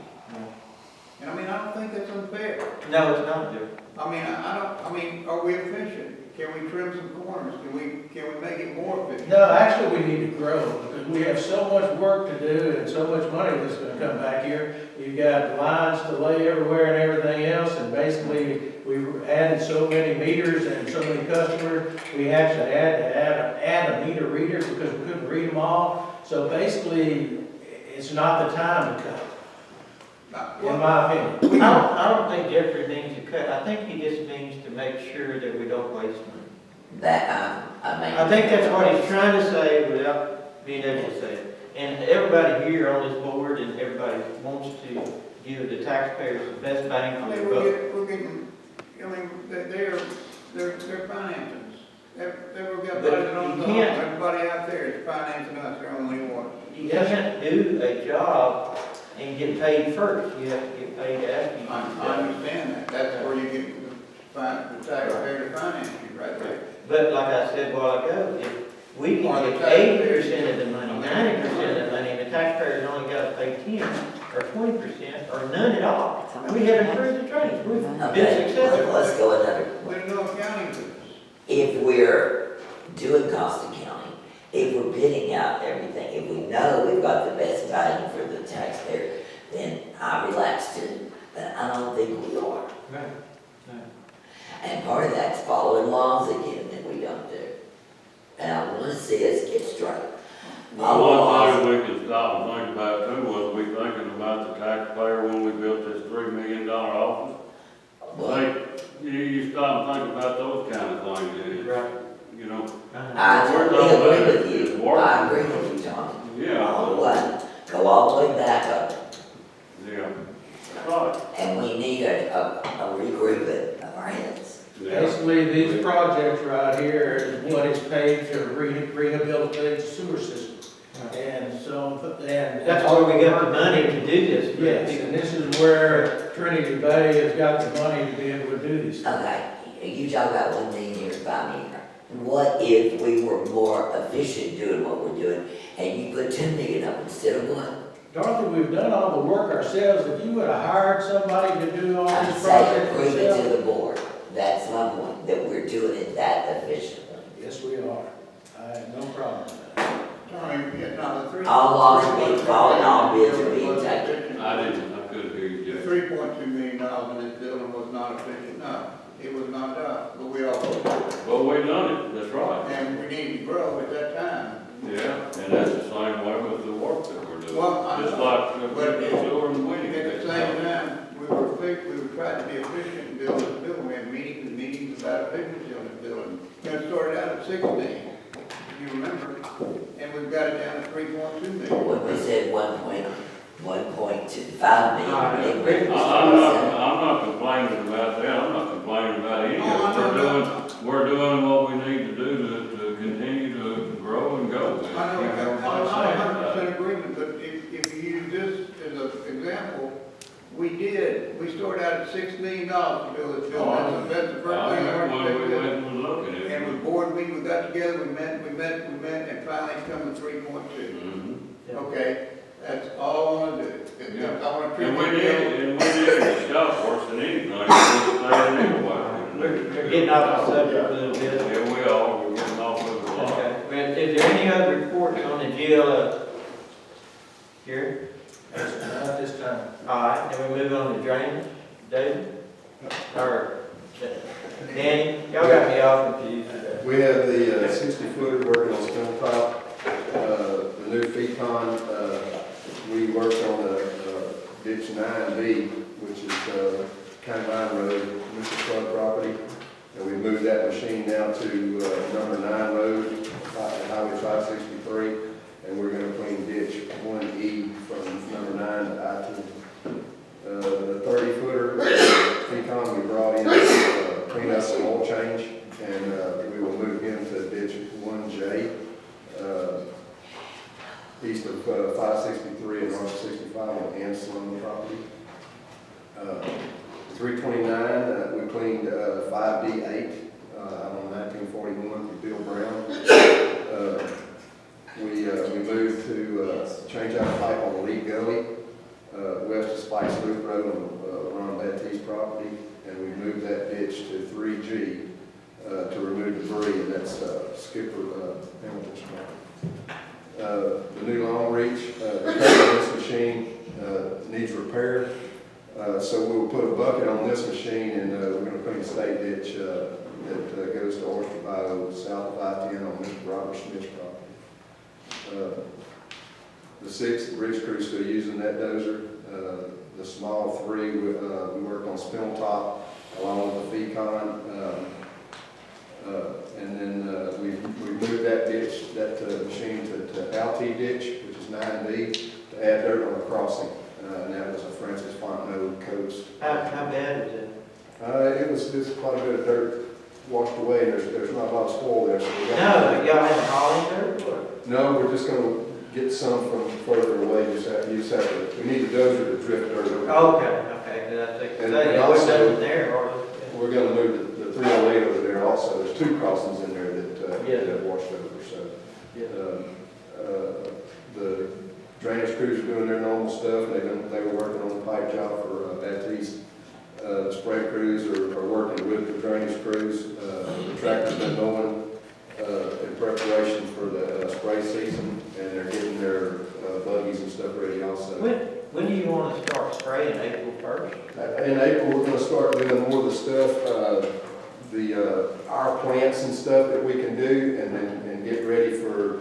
And I mean, I don't think that's unfair. No, it's not, Jeff. I mean, are we efficient? Can we trim some corners? Can we make it more efficient? No, actually, we need to grow, because we have so much work to do and so much money that's gonna come back here. You've got lines to lay everywhere and everything else, and basically, we added so many meters and so many customers, we actually had to add a meter reader because we couldn't read them all. So basically, it's not the time to cut, in my opinion. I don't think Jeffrey means to cut, I think he just means to make sure that we don't waste money. That, I mean. I think that's what he's trying to say without being able to say it. And everybody here on this board and everybody wants to give the taxpayers the best bang I for mean, their buck. we're getting, I mean, they're financing us. They've got But budget on you the, can't- everybody out there is financing us, they're only water. You can't do a job and get paid first, you have to get paid after you do I the job. understand that, that's where you get the taxpayer to finance you, right there. But like I said a while ago, if we Or can the get 80% of the money, 90% of the money, and the taxpayer's only got to pay 10 or 20% or none at all, we have improved the trains, we've been Okay, successful. let's go another. There's no accounting for this. If we're doing cost accounting, if we're bidding out everything, if we know we've got the best value for the taxpayer, then I relax too, but I don't think we are. Right. And part of that's following laws again that we don't do. And I want to see us get straight. Follow One laws. thing we can stop and think about too was we thinking about the taxpayer when we built this $3 million office. Like, you stop and think about those kind of things, and, Right. you know. I totally agree with It's you. working. I agree with you, Tommy. Yeah. All the way, go all the way back up. Yeah, right. And we need a regrouping of our heads. Yeah. Basically, these projects right here is what is paid to rehabilitate the sewer system. And so, and. That's where we got the money to do this. Yes, and this is where Trinity Bay has got the money to be able to do these things. Okay, you talk about 1 million here, 5 million here. What if we were more efficient doing what we're doing and you put 2 million up instead of 1? Dorothy, we've done all the work ourselves. If you would have hired somebody to do all I'm these saying projects prove it yourself. to the board. That's my point, that we're doing it that efficiently. Yes, we are. I have no problem with that. Sorry, yeah, no, the three. All laws are being followed, all bids are being taken. I couldn't hear you, The Jay. $3.2 million in this building was not efficient, no, it was not done, but we all voted. Well, we done it, that's right. And we needed to grow at that time. Yeah, and that's the same way with the work that we're doing. Well, I Just know. like the But sewer and Winnie. At the same time, we were trying to be efficient in building this building. We had meetings about efficiency on this building. It started out at 6 million, if you remember, and we've got it down to 3.2 million. When we said 1.25 million, I'm not complaining about that, I'm not complaining about any of it. We're doing what we need to do to continue to grow and go. I know, You know, I'm like I said, 100% agreement, but if you use this as an example, we started out at $6 million to build this building. That's the first thing I heard when you we say. went and looked at it. And with board meeting, we got together, we met, and finally it's come to 3.2. Mhm. Okay, that's all I wanna do. Yeah. I wanna treat And we it did the shop worse than anything, we stayed anyway. We're getting off the subject a little bit. Yeah, we are, we're getting off of it a lot. Okay, but is there any other reports on the GLO? Here? Not this time. All right, then we move on to drainage. David? Or Danny? Y'all got me all confused today. We have the 60-footer working on stone top, the new FECon, we worked on the ditch 9B, which is County Line Road, Mr. Club property, and we moved that machine now to number 9 Road, Highway 563, and we're going to clean ditch 1E from number 9 to I-10. The 30-footer FECon we brought in, clean up some oil change, and we will move him to ditch 1J, east of 563 and north 65 on Anselm property. 329, we cleaned 5D8 out on 1941 for Bill Brown. We moved to change out pipe on Lee Gully, west of Spikes Loop Road on Ron Baptiste property, and we moved that ditch to 3G to remove debris, and that's Skipper Hamilton's property. The new long reach, this machine needs repair, so we will put a bucket on this machine, and we're going to clean a state ditch that goes to Oyster Bayou south of I-10 on Mr. Robert Smith's property. the 6, the bridge crew's still using that dozer. The small 3, we worked on Spindle Top along with the FECon. And then we moved that ditch, that machine to Alti ditch, which is 9B, to add dirt on the crossing. And that was a Francis Fontenot coast. How bad is it? It's quite a bit of dirt washed away. There's not a lot of spoil there. So we got No, y'all haven't hauled dirt for it? No, we're just gonna get some from further away. You just have to, we need a dozer to drift dirt over. Okay, because I think, And there also- was nothing there, or? We're gonna move the 308 over there also. There's 2 crossings in there that washed over, so. The drainage crews are doing their normal stuff. They were working on the pipe job for Baptiste. The spray crews are working with the drainage crews. The tractor's been mowing in preparation for the spray season, and they're getting their buggies and stuff ready also. When do you want to start spraying? April 1st? In April, we're gonna start doing more of the stuff, our plants and stuff that we can do, and get ready for,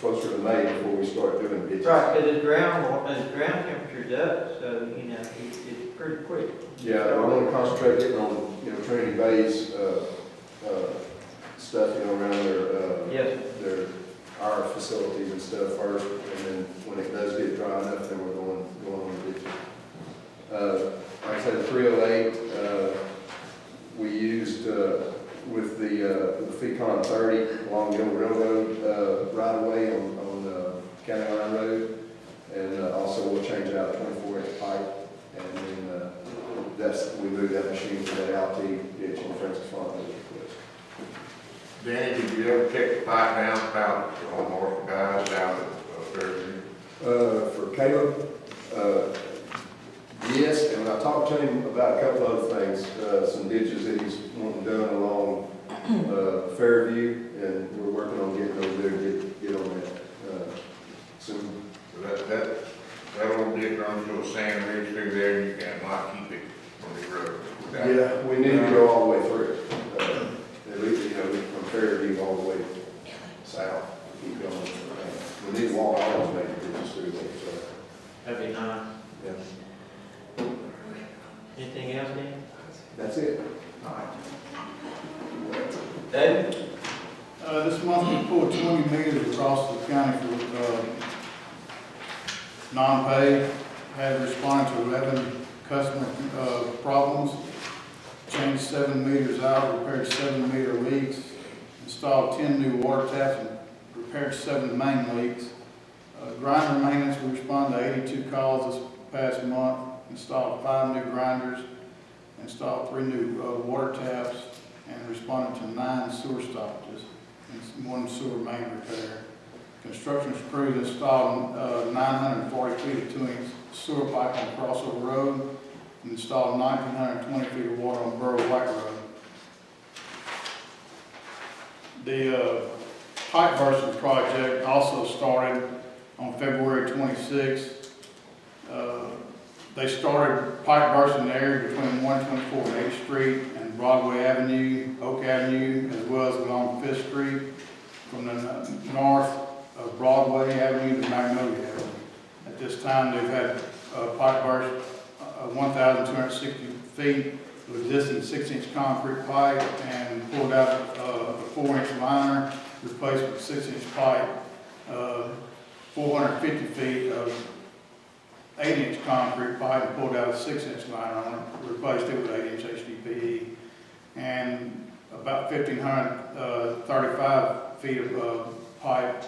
closer to May before we start doing ditches. Right, because the ground temperature's up, so, it's pretty quick. Yeah, I want to concentrate getting on, Trinity Bay's, stuff, around Yes. our facilities and stuff first, and then when it does get dry enough, then we're going on the ditches. Like I said, the 308, we used, with the FECon 30 along the old railroad, right away on County Line Road, and also we'll change out a 24-inch pipe, and then we moved that machine to that Alti ditch on Francis Fontenot. Danny, did you ever check the pipe down about on North guys out at Fairview? For Caleb, yes, and I talked to him about a couple other things, some ditches that he's wanting done along Fairview, and we're working on getting over there and get on that soon. So that old ditch runs to a sand ridge through there, and you cannot keep it from the road. Yeah, we need to go all the way through. At least, from Fairview all the way south, keep going. We need to walk all those major ditches through there, so. That'd be nice. Yeah. Anything else, Dan? That's it. All right. David? This month we pulled 20 meters across the county for, non-pay. Had responded to 11 customer, problems. Changed 7 meters out, repaired 7 meter leaks, installed 10 new water taps, and repaired 7 main leaks. Grinder maintenance, we responded to 82 calls this past month, installed 5 new grinders, installed 3 new water taps, and responded to 9 sewer stoppages and 1 sewer main repair. Construction crews installed 940 feet of 2-inch sewer pipe on Crossover Road, and installed 1,920 feet of water on Burrow White Road. The pipe bursting project also started on February 26th. They started pipe bursting in the area between 124 and 8th Street and Broadway Avenue, Oak Avenue, as well as along 5th Street from the north of Broadway Avenue to Magnolia Avenue. At this time, they've had pipe burst 1,260 feet of existing 6-inch concrete pipe and pulled out a 4-inch liner, replaced with 6-inch pipe, 450 feet of 8-inch concrete pipe and pulled out a 6-inch liner on it, replaced it with 8-inch HDPE, and about 1,535 feet of pipe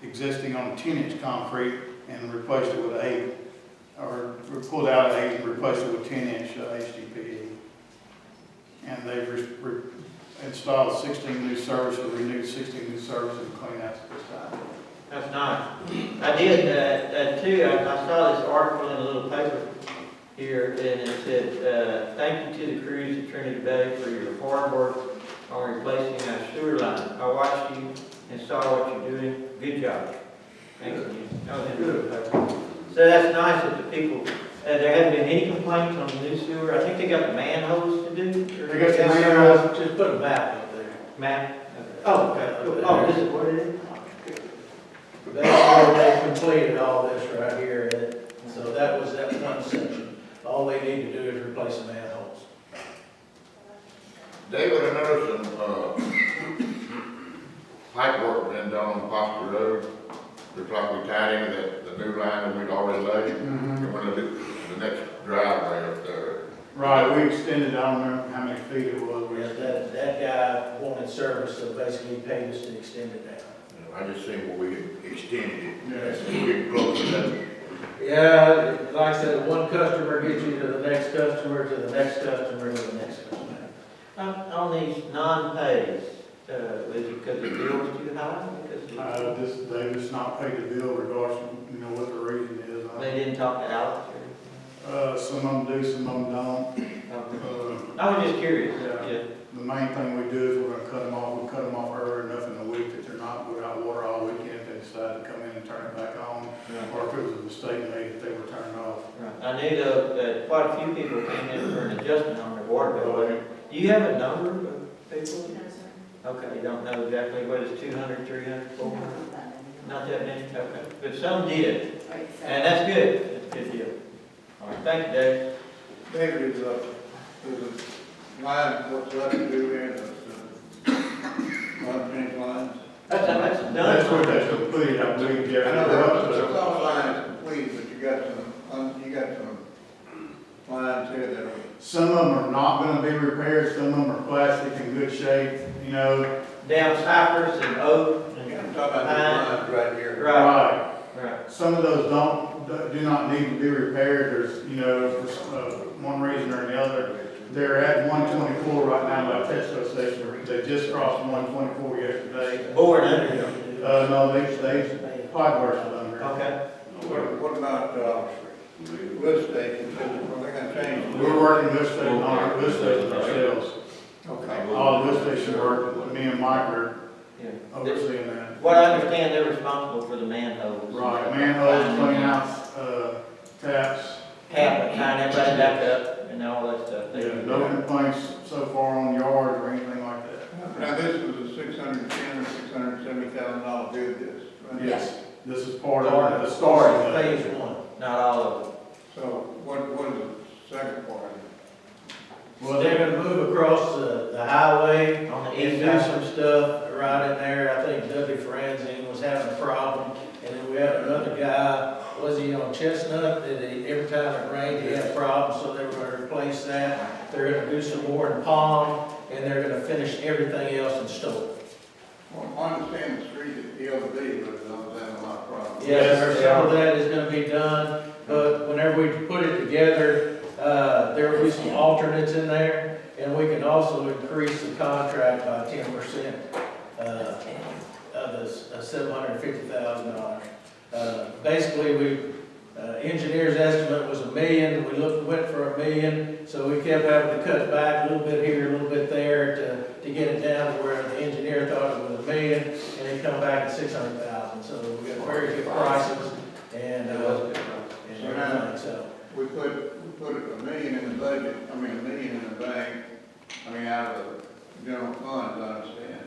existing on 10-inch concrete and replaced it with 8, or pulled out 8 and replaced it with 10-inch HDPE. And they've installed 16 new services, renewed 16 new services and cleanouts at this time. That's nice. I did that too. I saw this article in a little paper here, and it said, thank you to the crews at Trinity Bay for your hard work on replacing our sewer line. I watched you and saw what you're doing. Good job. Thank you. That was in the little paper. So that's nice that the people, there haven't been any complaints on the new sewer. I think they got the manholes to do. They got the manholes, just put a map up there. Map? Oh, okay. Oh, this is what it is? basically, they completed all this right here, and so that was that one section. All they need to do is replace the manholes. David, I noticed some, pipe work been done on Foster Road. Looks like we tied into the new line that we'd already laid. And we're gonna do the next driveway up there. Right, we extended, I don't remember how many feet it was. That guy wanted service, so basically he paid us to extend it down. I just seen where we could extend it. Yes. We're getting close to that. Yeah, like I said, one customer gets you to the next customer, to the next customer, to the next customer. On these non-pays, is it because the bill is too high? Because They just not paid the bill regardless of, what the reason is. they didn't talk to Alex Some of them do, some of them don't. or? I was just curious. Yeah. The main thing we do is we're gonna cut them off. We cut them off early enough in the week that they're not without water all weekend. If they decide to come in and turn it back on, or if it was a mistake made that they were turned off. Right. I knew that quite a few people came in for an adjustment on their water bill. Do you have a number of people? No, sir. Okay, you don't know exactly what is 200, 300, 400? Not that many, okay. But some did, Right, so- and that's good. That's a good deal. All right, thank you, Dave. David, there's a line, what's left to do here, unfinished lines. That's done. That's what that's completed, I believe, Jeff. I know They're up that to- some lines complete, but you got some lines here that are. Some of them are not gonna be repaired, some of them are plastic in good shape, Down cypress and oak and I'm talking about these lines right here. Right, right. Some of those do not need to be repaired, there's, for one reason or another. They're at 124 right now by Tesco station, they just crossed 124 yesterday. Board under them. No, they pipe works under. Okay. What about, lift stations, are they gonna change? We're working lift station on our lift stations ourselves. Okay. All the lift station work, me and Mike are Yeah. overseeing that. What I understand, they're responsible for the manholes. Right, manholes, clean out, taps. Cap, tying everybody back up and all that stuff. Yeah, no complaints so far on yards or anything like that. Now, this was a $610,000 or $670,000 bid, this, right? Yes, this is part of the starting. Phase one, not all of them. So what is the second part? Well, they're gonna move across the highway On the and east do side. some stuff right in there. I think W. Franzen was having a problem. And then we had another guy, was he on Chestnut, that every time it rained, he had a problem, so they were gonna replace that. They're gonna do some more in Palm, and they're gonna finish everything else in Stowe. Well, I understand the street at the other day, but I was having a lot of problems. Yes, sir, some of that is gonna be done, but whenever we put it together, there will be some alternates in there, and we can also increase the contract by 10%, of the $750,000. Basically, engineer's estimate was $1 million, we went for $1 million, so we kept having to cut back a little bit here, a little bit there to get it down to where the engineer thought it was $1 million, and it come back at $600,000, so we got very good prices, and everything, so. We put $1 million in the budget, $1 million in the bank, out of the general funds, I understand.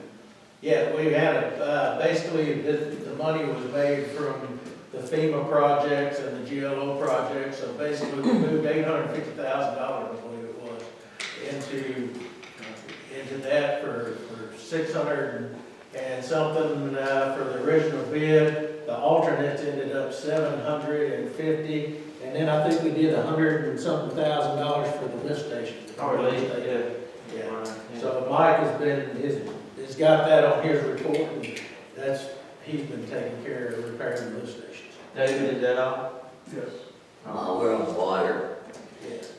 Yeah, we had, basically, the money was made from the FEMA projects and the GLO projects, so basically we moved $850,000, I believe it was, into that for 600 and something, for the original bid. The alternates ended up 750, and then I think we did $100 and something thousand for the lift station. Yeah. So Mike has got that on his report, and he's been taking care of repairing the lift stations. David, is that all? Yes. While we're on water, Yes.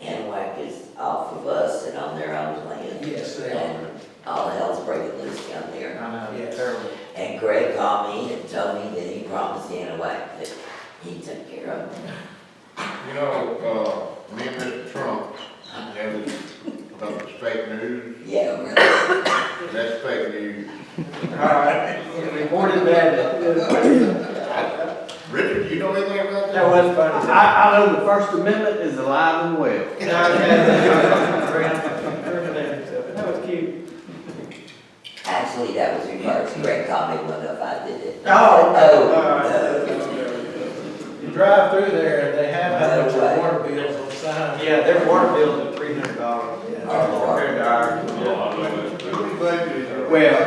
Anahuac is off of us and on their own land. Yes, they are. And all hell's breaking loose down there. I know, Yes. it's terrible. And Greg called me and told me that he promised Anahuac that he took care of them. Me and Mr. Trump had this about this fake news, Yeah, really. and that's fake news. All right, reported that. Richard, you know anything about that? That was funny. I know the First Amendment is alive and well. That was cute. Actually, that was reversed. Greg called me, wanted to know if I'd did it. Oh, You drive through there, and they have how much your water bills on sign. yeah, their water bills are $300 compared to ours. Well,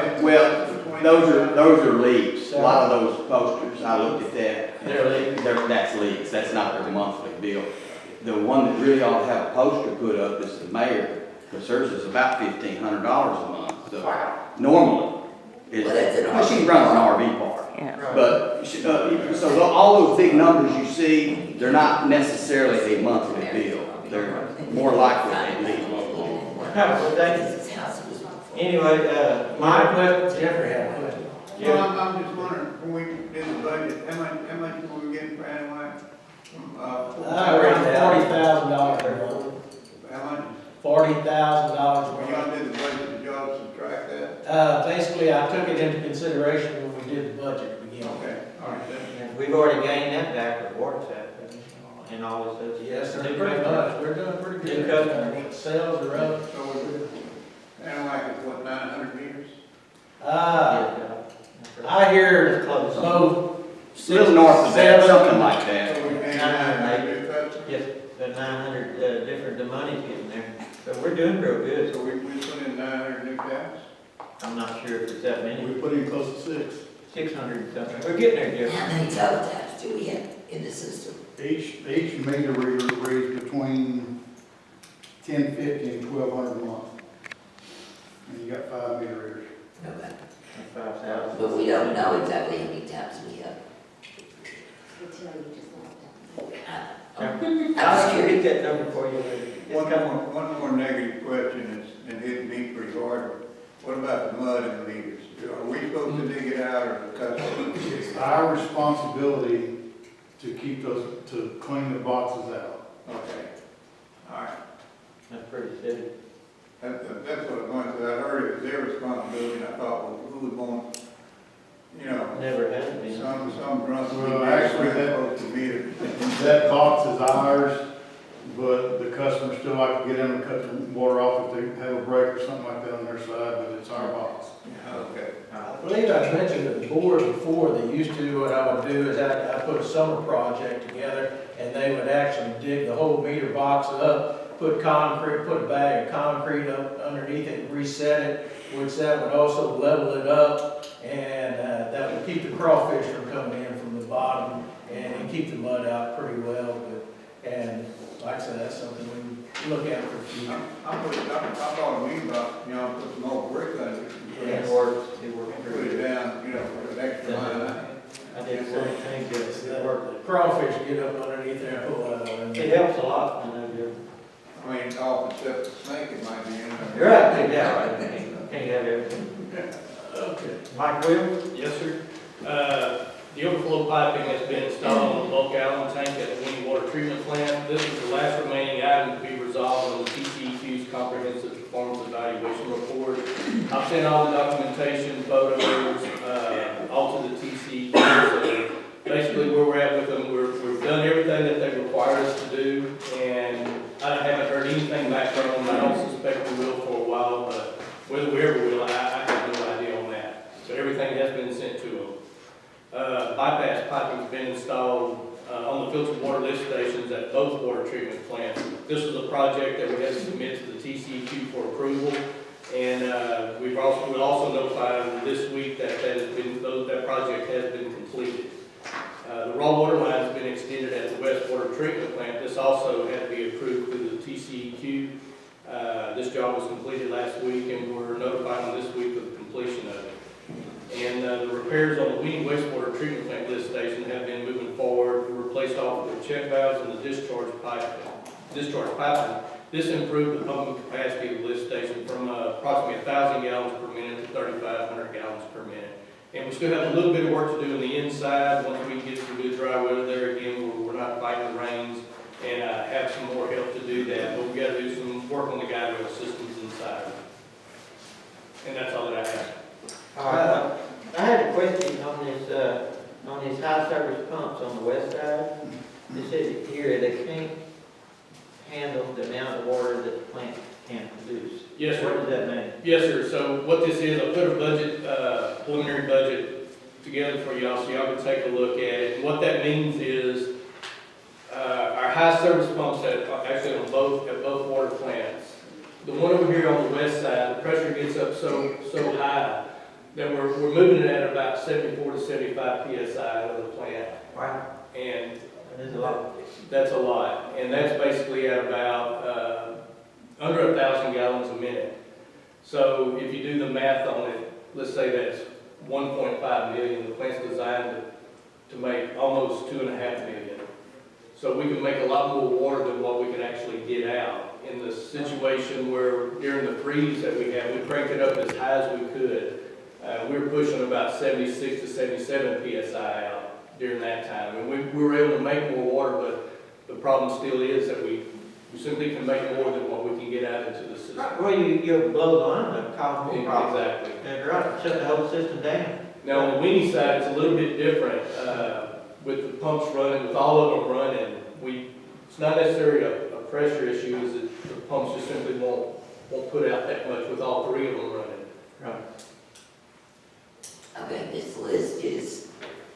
those are leaks. A lot of those posters, I looked at that. They're leaks. That's leaks, that's not their monthly bill. The one that really ought to have a poster put up is the mayor, because hers is about $1,500 a month. So normally, Well, that's an well, she RV runs an RV park. Right. But, so all those big numbers you see, they're not necessarily a monthly bill. They're more likely a leak. Well, thank you. His house was. Anyway, My my question, Jeffrey had a question. Well, I'm just wondering, when we did the budget, how much were we getting for Anway? Around $40,000 a month. How much? $40,000 When a y'all month. did the budget, did y'all subtract that? Basically, I took it into consideration when we did the budget again. Okay, all right, then. we've already gained that back with water tap and all this other. Yes, sir, New pretty customers. much. We're doing pretty New good. customers. Sales are up. So we're, Anway is what, 900 meters? I hear Close. both. A little north of that, 7, something like that. So we paying 900 900 new customers? Yes, the 900 different, the money's getting there. So we're doing real good. So we put in 900 new taps? I'm not sure if it's that many. We put in close to 6. 600 something. We're getting there, Jeff. How many total taps do we have in the system? Each meter reader reads between 1050 and 1200 a month. And you got 5 meter readers. Okay. 5,000. But we don't know exactly how many taps we have. I'm I'll curious. get that number for you later. It's coming. One more negative question is, and hitting me pretty hard. What about the mud in the meters? Are we supposed to dig it out or the customer? It's our responsibility to keep to clean the boxes out. Okay, all right. That's pretty steady. That's what I'm going to, I heard it was their responsibility, and I thought, well, who would want, Never has been. some drunk. Well, actually, supposed to meter. That box is ours, but the customers still like to get in and cut the water off if they have a break or something like that on their side, but it's our box. Okay. I believe I mentioned to the board before, they used to, what I would do is I put a summer project together, and they would actually dig the whole meter box up, put a bag of concrete up underneath it, reset it, which that would also level it up, and that would keep the crawfish from coming in from the bottom, and keep the mud out pretty well, and like I said, that's something we look at for the future. I thought of me about, put some more brick under it. It works. It works Put pretty it good. down, with an extra line. I did the same thing, Jeff. It worked. The crawfish get up underneath there and pull that out. It helps a lot, I know, Jeff. I mean, all except the snake, it might be in there. You're right, yeah, can't have everything. Okay. Mike Will? Yes, sir. The overflow piping has been installed on the bulk gallon tank at the Winnie water treatment plant. This is the last remaining item to be resolved on the TCEQ's comprehensive performance evaluation report. I've sent all the documentation, photos, all to the TCEQ. So basically where we're at with them, we've done everything that they require us to do, and I haven't heard anything back from them. I don't suspect we will for a while, but whether we ever will, I have no idea on that. So everything has been sent to them. Bypass piping's been installed on the filtered water lift stations at both water treatment plants. This was a project that we had to submit to the TCEQ for approval, and we'll also notify them this week that that project has been completed. The raw water line has been extended at the West Water Treatment Plant. This also had to be approved through the TCEQ. This job was completed last week, and we're notifying them this week of the completion of it. And the repairs on the Winnie wastewater treatment plant lift station have been moving forward. We replaced all of the check valves and the discharge piping. This improved the pumping capacity of the lift station from approximately 1,000 gallons per minute to 3,500 gallons per minute. And we still have a little bit of work to do on the inside once we get some good dry weather there again, where we're not fighting the rains, and have some more help to do that. But we got to do some work on the guide rail systems inside. And that's all that I have. I had a question on these high service pumps on the west side. They said here they can't handle the amount of water that the plant can produce. Yes, sir. What does that mean? Yes, sir. So what this is, I put a budget, preliminary budget together for y'all so y'all can take a look at it. And what that means is, our high service pumps actually at both water plants. The one over here on the west side, the pressure gets up so high that we're moving it at about 74 to 75 PSI out of the plant. Wow. And That is a lot. that's a lot. And that's basically at about, under 1,000 gallons a minute. So if you do the math on it, let's say that's 1.5 million. The plant's designed to make almost 2.5 million. So we can make a lot more water than what we can actually get out. In the situation where during the freeze that we had, we cranked it up as high as we could. We were pushing about 76 to 77 PSI out during that time. And we were able to make more water, but the problem still is that we simply can make more than what we can get out into the system. Well, you blow the line up, cause more problems. Exactly. That's right, shut the whole system down. Now, on the Winnie side, it's a little bit different. With the pumps running, with all of them running, it's not necessarily a pressure issue, is that the pumps just simply won't put out that much with all three of them running. Right. Okay, this list is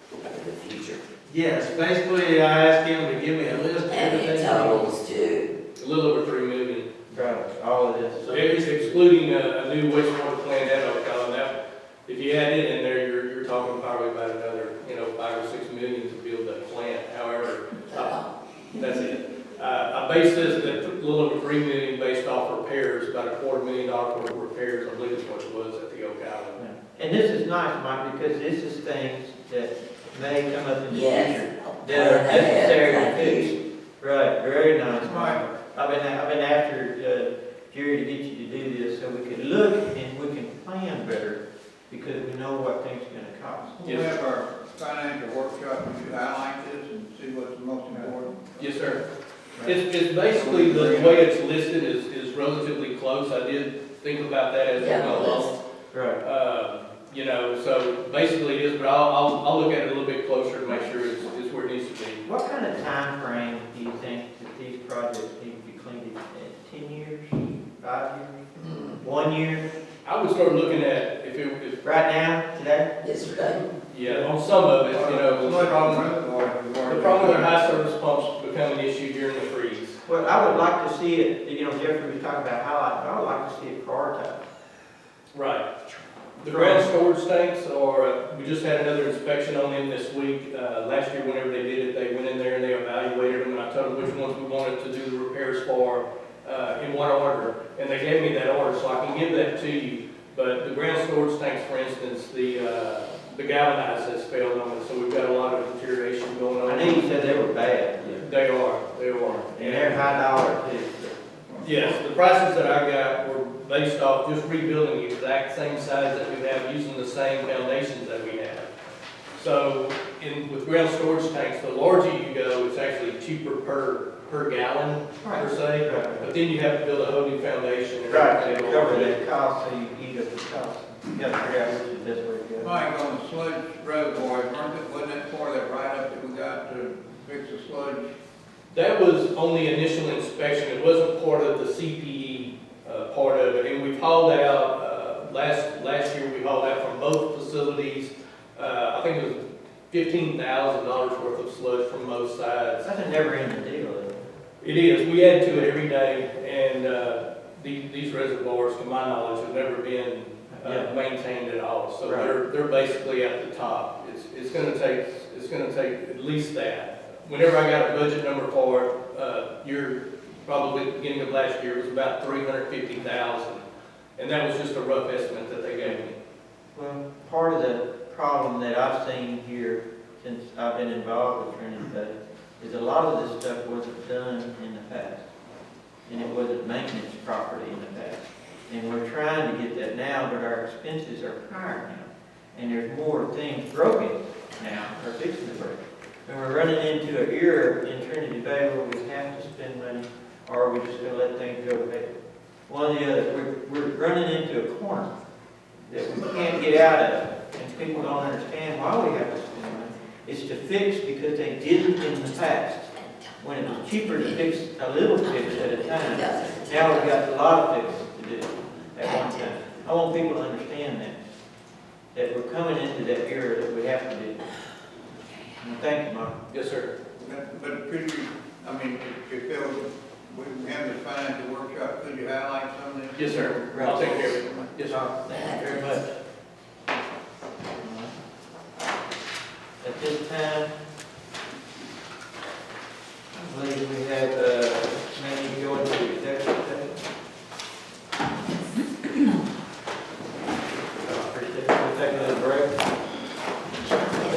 for the future. Yes, basically, I asked him to give me a list of And it everything. totals to, A little over 3 million. Right, all of this. So it's excluding a new wastewater plant at Ocala. Now, if you add it in there, you're talking probably about another, 5 or 6 million to build that plant. However, that's it. I base this at a little over 3 million based off repairs, about $250,000 worth of repairs, I believe is what it was at the Ocala. And this is nice, Mike, because this is things that may come up in the yes. future that are necessary to Thank fix. you. Right, very nice, Mike. I've been after Jerry to get you to do this so we can look and we can plan better because we know what things are gonna cost. We'll have our financial workshop, we should highlight this and see what's the most important. Yes, sir. It's basically, the way it's listed is relatively close. I did think about that as we Yeah, went along. Right. So basically it is, but I'll look at it a little bit closer to make sure it's where it needs to be. What kind of time frame do you think that these projects need to be cleaned in? 10 years, 5 years, 1 year? I would start looking at if Right now, today? Yes, right. yeah, on some of it, the problem with high service pumps become an issue during the freeze. Well, I would like to see it, Jeffrey was talking about highlighting, I would like to see it prioritized. Right. The ground storage tanks we just had another inspection on them this week. Last year, whenever they did it, they went in there and they evaluated them, and I told them which ones we wanted to do the repairs for, in what order. And they gave me that order, so I can give that to you. But the ground storage tanks, for instance, the galvanized has failed on it, so we've got a lot of deterioration going on. I know you said they were bad. They are. And they're high dollar too. Yes, the prices that I got were based off just rebuilding the exact same size that we have, using the same foundations that we have. So, with ground storage tanks, the larger you go, it's actually cheaper per gallon, per se. Right. But then you have to build a whole new foundation. and Right, to everything. cover that cost, so you eat up the cost. You gotta figure out which is the best way to go. Mike, on the sludge reservoirs, wasn't that part of that write-up that we got to fix the sludge? That was on the initial inspection. It wasn't part of the CPE part of it. And we've hauled out, last year we hauled out from both facilities, I think it was $15,000 worth of sludge from both sides. That's a never-ending deal, isn't it? It is. We add to it every day, and these reservoirs, to my knowledge, have never been maintained at all. So they're basically at the top. It's going to take at least that. Whenever I got a budget number for it, probably at the beginning of last year, it was about $350,000, and that was just a rough estimate that they gave me. Well, part of the problem that I've seen here since I've been involved with Trinity is a lot of this stuff wasn't done in the past. And it wasn't maintenance properly in the past. And we're trying to get that now, but our expenses are higher now. And there's more things broken now, or fixing to break. And we're running into an era in Trinity Bay where we have to spend money, or are we just gonna let things go bad? One or the other. We're running into a corner that we can't get out of, and people don't understand why we have to spend money. It's to fix because they didn't in the past, when it was cheaper to fix a little fix at a time. Now we've got a lot of fixes to do at one time. I want people to understand that we're coming into that era that we have Thank you, Mike. Yes, sir. But could you, I mean, if there was, we have the financial workshop, could you highlight some of this? Yes, sir. I'll take care of it. Yes, sir. Thank you very much. At this time, I believe we have, maybe go into executive session. Appreciate you taking a break.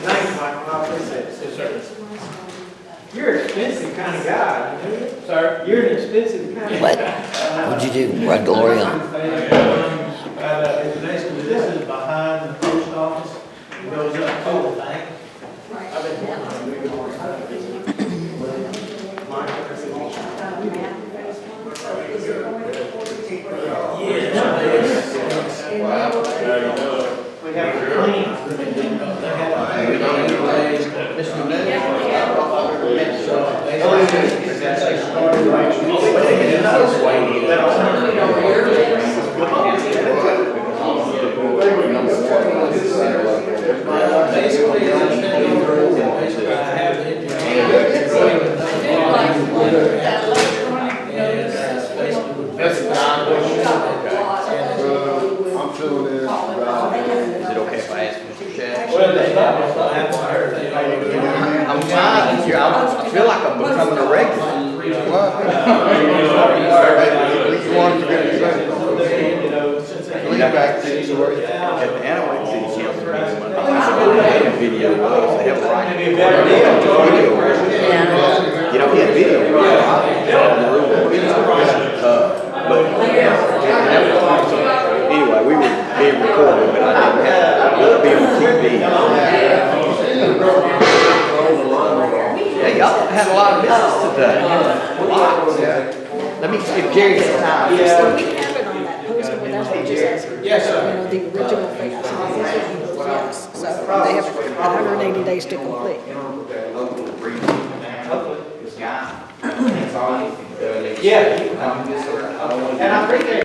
Thanks, Michael, I appreciate it. Yes, sir. You're an expensive kind of guy, you know? Sir? You're an expensive kind of What? guy. What'd you do? Run glory on? This is behind the post office, it goes up to the bank. We have to clean. Basically, I have the I'm feeling it. Is it okay if I ask Mr. Shad? Well, they have, I'm fine, I feel like I'm becoming a regular. You want to get it Lean back to you. At the Anahuac City Council meeting, I had a video, they have a right. Maybe a better deal. You know, he had video. Anyway, we were being recorded, but I didn't have to be on TV. Yeah, y'all had a lot of business today. A lot. Let me see if Jerry has time. So we have it on that poster, but that's what you're asking. Yes, sir. You know, the original thing, yes, so they have 180 days to complete. Yeah. And I appreciate